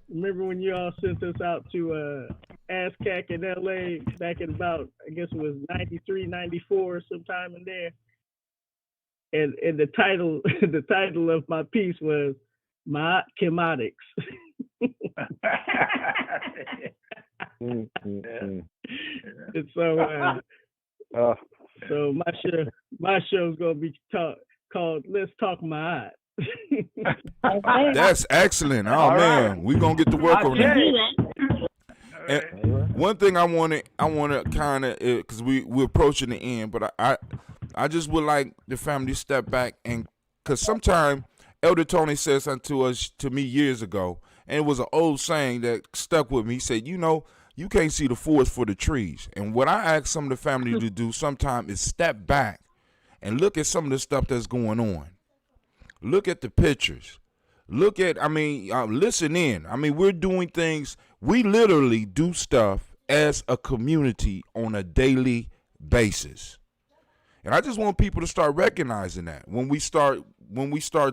Remember when you all sent us out to ASCAC in LA back in about, I guess it was 93, 94, sometime in there. And the title of my piece was Ma'at Chematics. And so so my show's gonna be called Let's Talk Ma'at. That's excellent. Oh man, we're gonna get to work on that. And one thing I wanna kind of, because we're approaching the end, but I just would like the family to step back, and because sometime Elder Tony said something to me years ago, and it was an old saying that stuck with me. He said, you know, you can't see the forest for the trees. And what I ask some of the family to do sometimes is step back and look at some of the stuff that's going on. Look at the pictures. Listen in. I mean, we're doing things. We literally do stuff as a community on a daily basis. And I just want people to start recognizing that when we start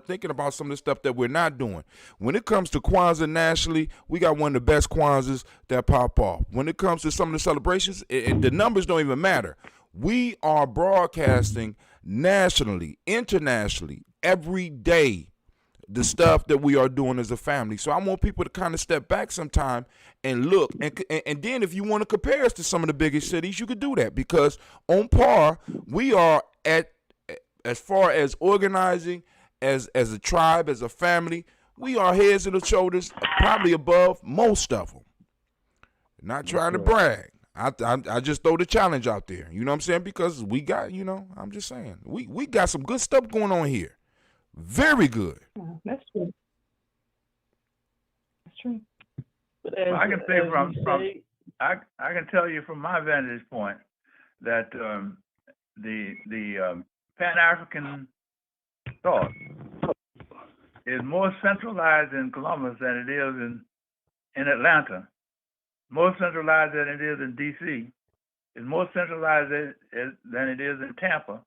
thinking about some of the stuff that we're not doing. When it comes to Kwanzaa nationally, we got one of the best Kwanzaas that pop off. When it comes to some of the celebrations, the numbers don't even matter. We are broadcasting nationally, internationally, every day, the stuff that we are doing as a family. So I want people to kind of step back sometime and look. And then if you want to compare us to some of the biggest cities, you could do that, because on par, we are at, as far as organizing, as a tribe, as a family, we are heads and shoulders, probably above most of them. Not trying to brag. I just throw the challenge out there. You know what I'm saying? Because we got, I'm just saying, we got some good stuff going on here. Very good. That's true. That's true. But I can say I can tell you from my vantage point that the Pan-African thought is more centralized in Columbus than it is in Atlanta, more centralized than it is in D.C., it's more centralized than it is in Tampa,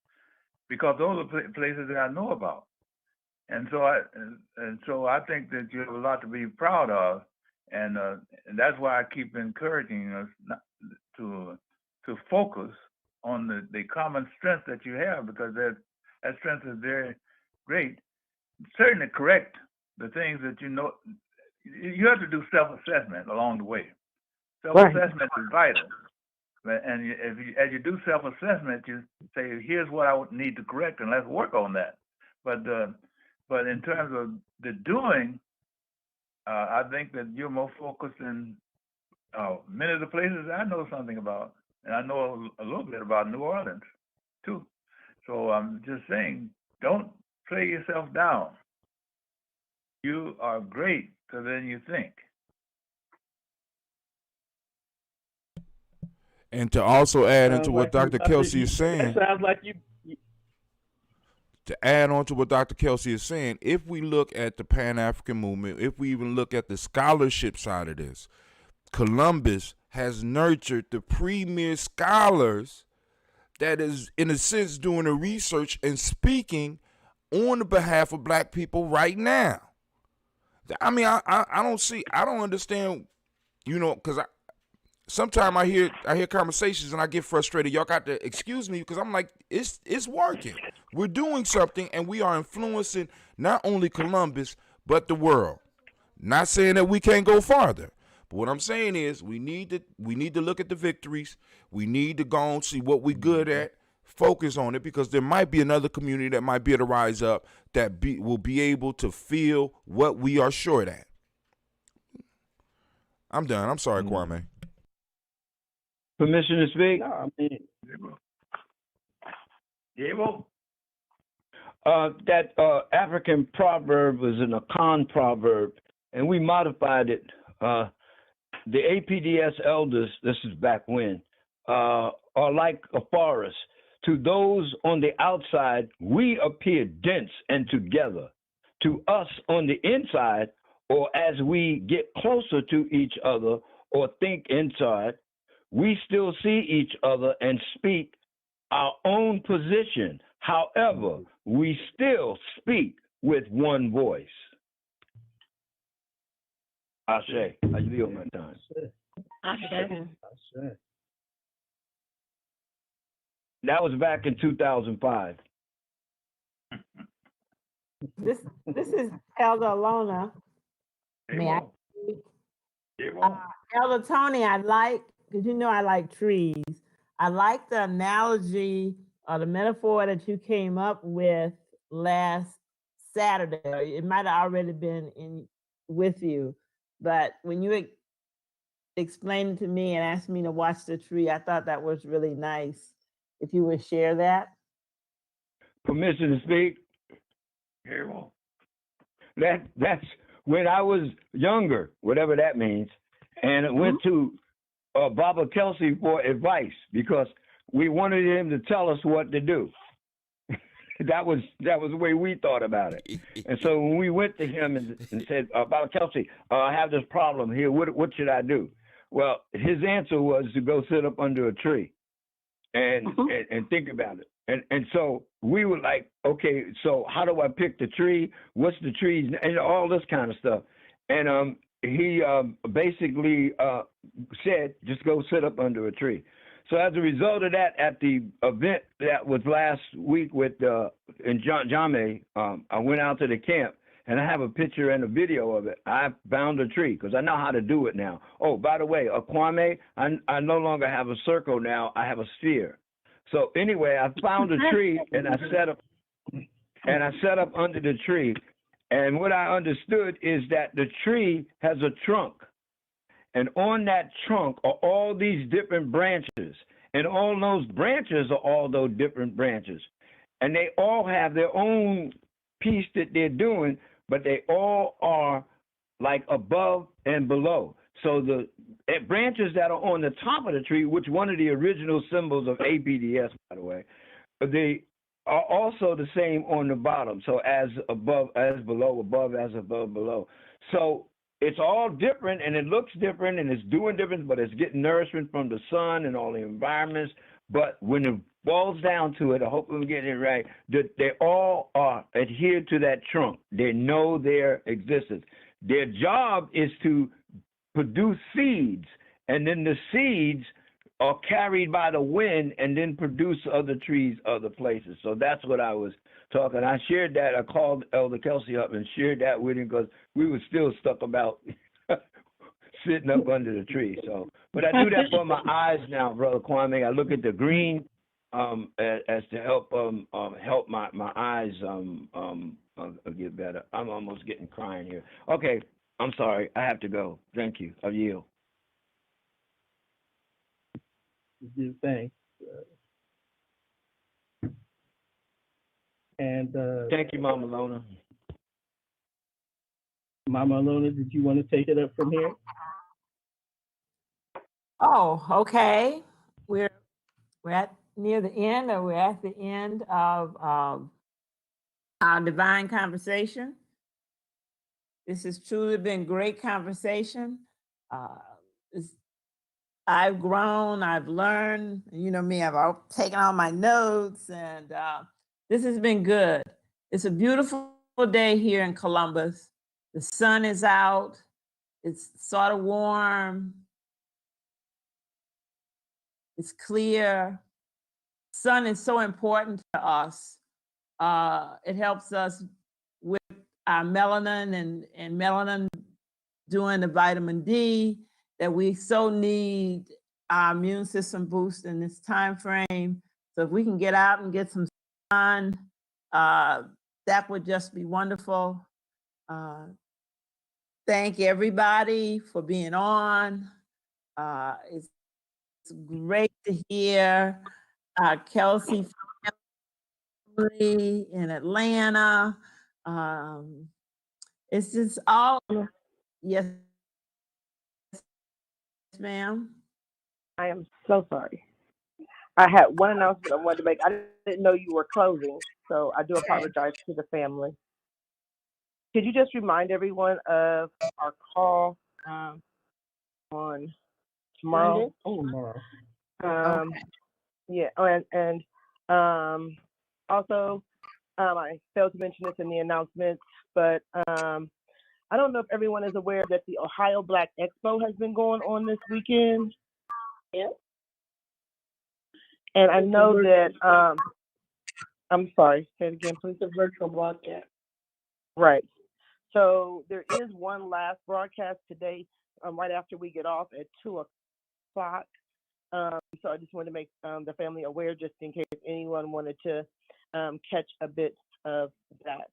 because those are places that I know about. And so I think that you have a lot to be proud of, and that's why I keep encouraging us to focus on the common strength that you have, because that strength is very great. Certainly correct the things that you know. You have to do self-assessment along the way. Self-assessment is vital. And as you do self-assessment, you say, here's what I would need to correct, and let's work on that. But in terms of the doing, I think that you're more focused in many of the places I know something about. And I know a little bit about New Orleans, too. So I'm just saying, don't play yourself down. You are greater than you think. And to also add into what Dr. Kelsey is saying. That sounds like you. To add on to what Dr. Kelsey is saying, if we look at the Pan-African movement, if we even look at the scholarship side of this, Columbus has nurtured the premier scholars that is, in a sense, doing the research and speaking on the behalf of black people right now. I mean, I don't understand, because sometimes I hear conversations and I get frustrated. Y'all got to excuse me, because I'm like, it's working. We're doing something, and we are influencing not only Columbus but the world. Not saying that we can't go farther, but what I'm saying is we need to look at the victories. We need to go and see what we're good at, focus on it, because there might be another community that might be able to rise up that will be able to feel what we are short at. I'm done. I'm sorry, Kwame. Permission to speak? No, I mean, That African proverb was an Akan proverb, and we modified it. The APDS elders, this is back when, are like a forest. To those on the outside, we appear dense and together. To us on the inside, or as we get closer to each other or think inside, we still see each other and speak our own position. However, we still speak with one voice. Ashe, I yield my time. Ashe. That was back in 2005. This is Elder Alona. Elder Tony, because I like trees. I like the analogy or the metaphor that you came up with last Saturday. It might have already been with you, but when you explained it to me and asked me to watch the tree, I thought that was really nice. If you would share that. Permission to speak? That's when I was younger, whatever that means, and I went to Baba Kelsey for advice because we wanted him to tell us what to do. That was the way we thought about it. And so when we went to him and said, Baba Kelsey, I have this problem here. What should I do? Well, his answer was to go sit up under a tree and think about it. And so we were like, okay, so how do I pick the tree? What's the trees? And all this kind of stuff. And he basically said, just go sit up under a tree. So as a result of that, at the event that was last week in Jame, I went out to the camp, and I have a picture and a video of it. I found a tree because I know how to do it now. Oh, by the way, Kwame, I no longer have a circle now. I have a sphere. So anyway, I found a tree and I set up under the tree. And what I understood is that the tree has a trunk, And on that trunk are all these different branches. And all those branches are all those different branches. And they all have their own piece that they're doing, but they all are like above and below. So the branches that are on the top of the tree, which one of the original symbols of APDS, by the way, they are also the same on the bottom. So as above, as below, above, as above, below. So it's all different and it looks different and it's doing different, but it's getting nourishment from the sun and all the environments. But when it boils down to it, I hope I'm getting it right, that they all are adhered to that trunk. They know their existence. Their job is to produce seeds, and then the seeds are carried by the wind and then produce other trees other places. So that's what I was talking. I shared that. I called Elder Kelsey up and shared that with him because we were still stuck about sitting up under the tree. So, but I do that for my eyes now, Brother Kwame. I look at the green as to help help my eyes get better. I'm almost getting crying here. Okay, I'm sorry. I have to go. Thank you. I yield. Give thanks. And thank you, Mama Lona. Mama Lona, did you want to take it up from here? Oh, okay. We're at near the end, or we're at the end of our divine conversation. This has truly been great conversation. I've grown, I've learned, you know me, I've taken all my notes, and this has been good. It's a beautiful day here in Columbus. The sun is out, it's sort of warm, it's clear. Sun is so important to us. It helps us with our melanin and melanin doing the vitamin D that we so need our immune system boost in this time frame. So if we can get out and get some sun, that would just be wonderful. Thank everybody for being on. It's great to hear Kelsey family in Atlanta. It's just all, yes, ma'am. I am so sorry. I had one announcement I wanted to make. I didn't know you were closing, so I do apologize to the family. Could you just remind everyone of our call on tomorrow? Tomorrow. Okay. Yeah, and also I failed to mention this in the announcements, but I don't know if everyone is aware that the Ohio Black Expo has been going on this weekend. Yeah. And I know that, I'm sorry, say it again, please. It's a virtual broadcast. Right. So there is one last broadcast today, right after we get off at 2 o'clock. So I just wanted to make the family aware, just in case anyone wanted to catch a bit of that.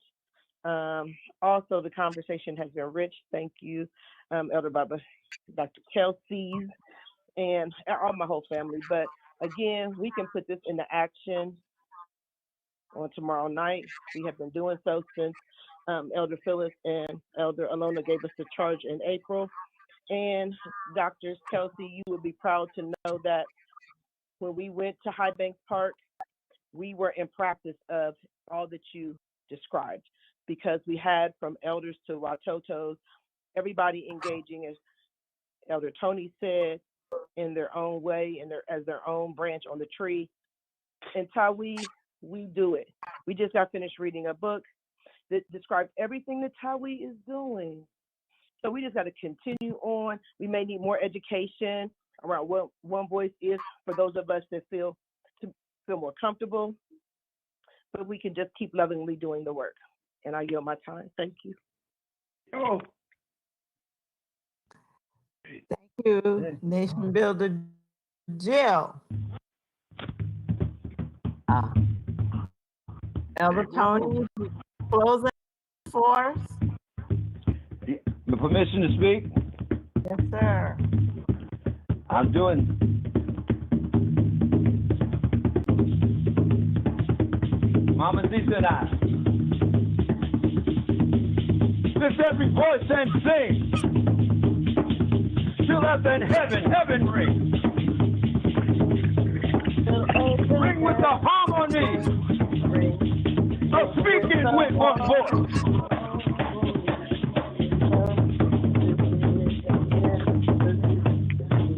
Also, the conversation has been rich. Thank you, Elder Baba, Dr. Kelsey, and all my whole family. But again, we can put this into action on tomorrow night. We have been doing so since Elder Phyllis and Elder Alona gave us the charge in April. And Dr. Kelsey, you would be proud to know that when we went to High Banks Park, we were in practice of all that you described, because we had from elders to Watotos, everybody engaging, as Elder Tony said, in their own way and as their own branch on the tree. And Tawi, we do it. We just got finished reading a book that describes everything that Tawi is doing. So we just got to continue on. We may need more education around what one voice is for those of us that feel more comfortable, but we can just keep lovingly doing the work. And I yield my time. Thank you. Oh. Thank you, Nation Builder Jill. Elder Tony, closing for us. The permission to speak? Yes, sir. I'm doing. Mama Lisa and I. Lift every voice and sing. Till up in heaven, heaven rings. Ring with the harmony of speaking with one voice.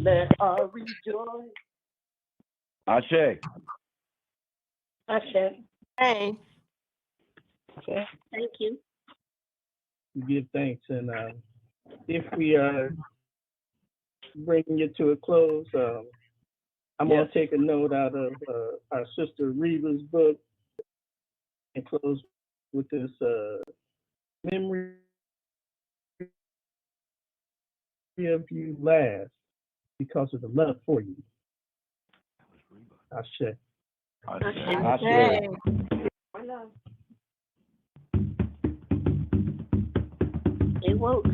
Let our rejoice. Ashe. Ashe. Hey. Thank you. We give thanks, and if we are bringing it to a close, I'm going to take a note out of our sister Reva's book and close with this memory of you last because of the love for you. Ashe. Ashe. They woke.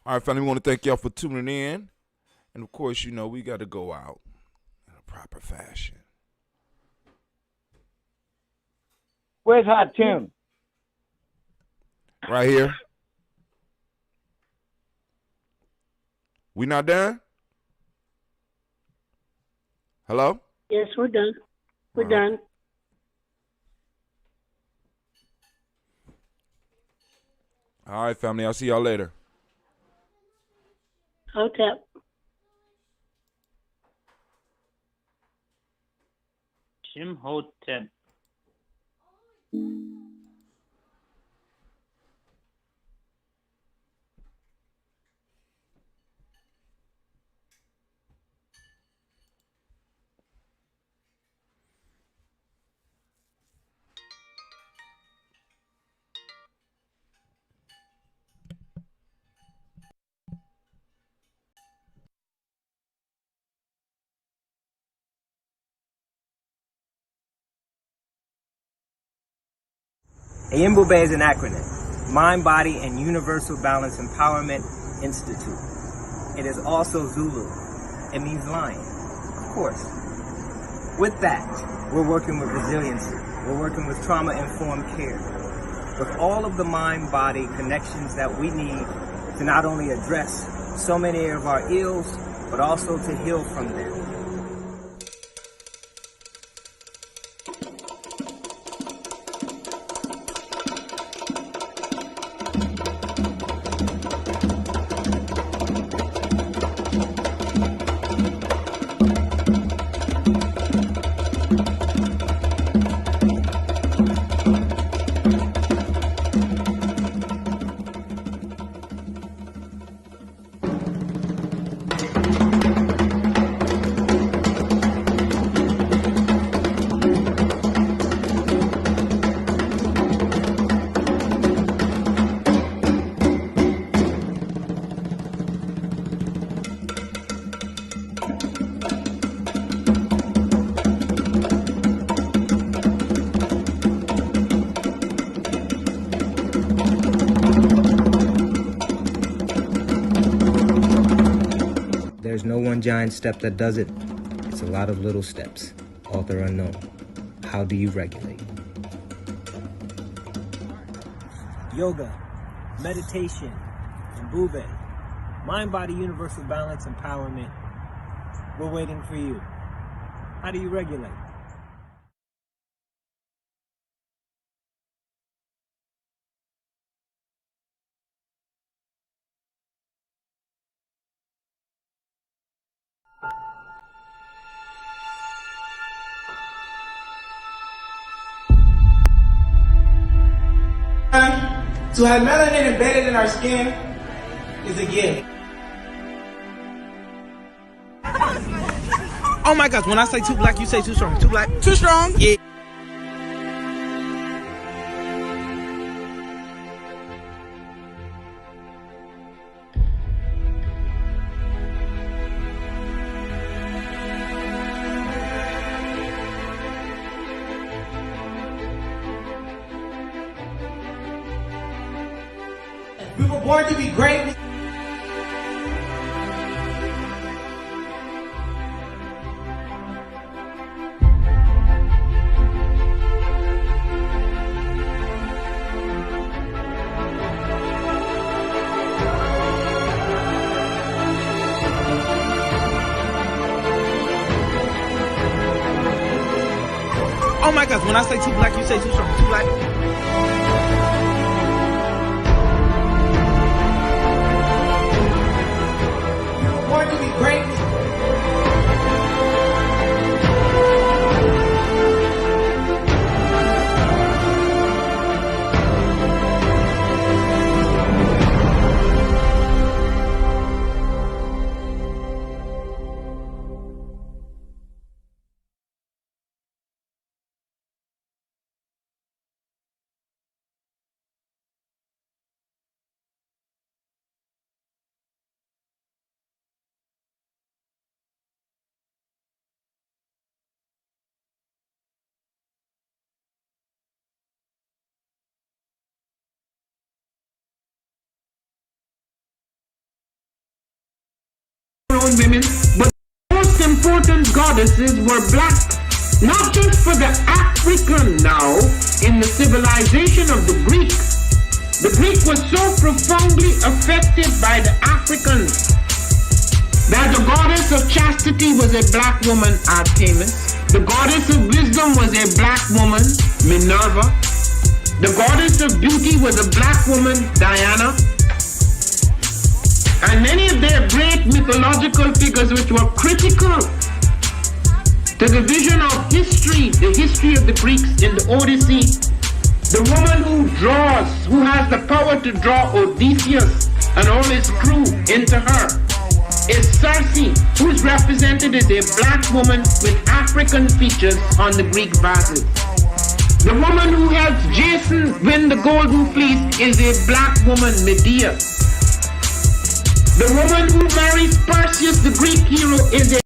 All right, family, we want to thank y'all for tuning in. And, of course, you know, we got to go out in a proper fashion. Where's Hot Tim? Right here. We not done? Hello? Yes, we're done. We're done. All right, family, I'll see y'all later. Hotep. Jim Hotep. AYIMBUBE is an acronym, Mind, Body, and Universal Balance Empowerment Institute. It is also Zulu. It means lion, of course. With that, we're working with resiliency. We're working with trauma-informed care. With all of the mind-body connections that we need to not only address so many of our ills, but also to heal from them. There's no one giant step that does it. It's a lot of little steps. Author unknown. How do you regulate? Yoga, meditation, and Bube. Mind, body, universal balance, empowerment. We're waiting for you. How do you regulate? To have melanin embedded in our skin is a gift. Oh my gosh, when I say too black, you say too strong. Too black. Too strong? Yeah. We were born to be great. Oh my gosh, when I say too black, you say too strong. Too black. Born to be great. Women, but the most important goddesses were black, not just for the African now in the civilization of the Greeks. The Greek was so profoundly affected by the Africans that the goddess of chastity was a black woman, Artemis. The goddess of wisdom was a black woman, Minerva. The goddess of beauty was a black woman, Diana. And many of their great mythological figures which were critical to the vision of history, the history of the Greeks in the Odyssey. The woman who draws, who has the power to draw Odysseus and all his crew into her, is Circe, who is represented as a black woman with African features on the Greek vases. The woman who helps Jason win the Golden Fleece is a black woman, Medea. The woman who marries Perseus, the Greek hero, is a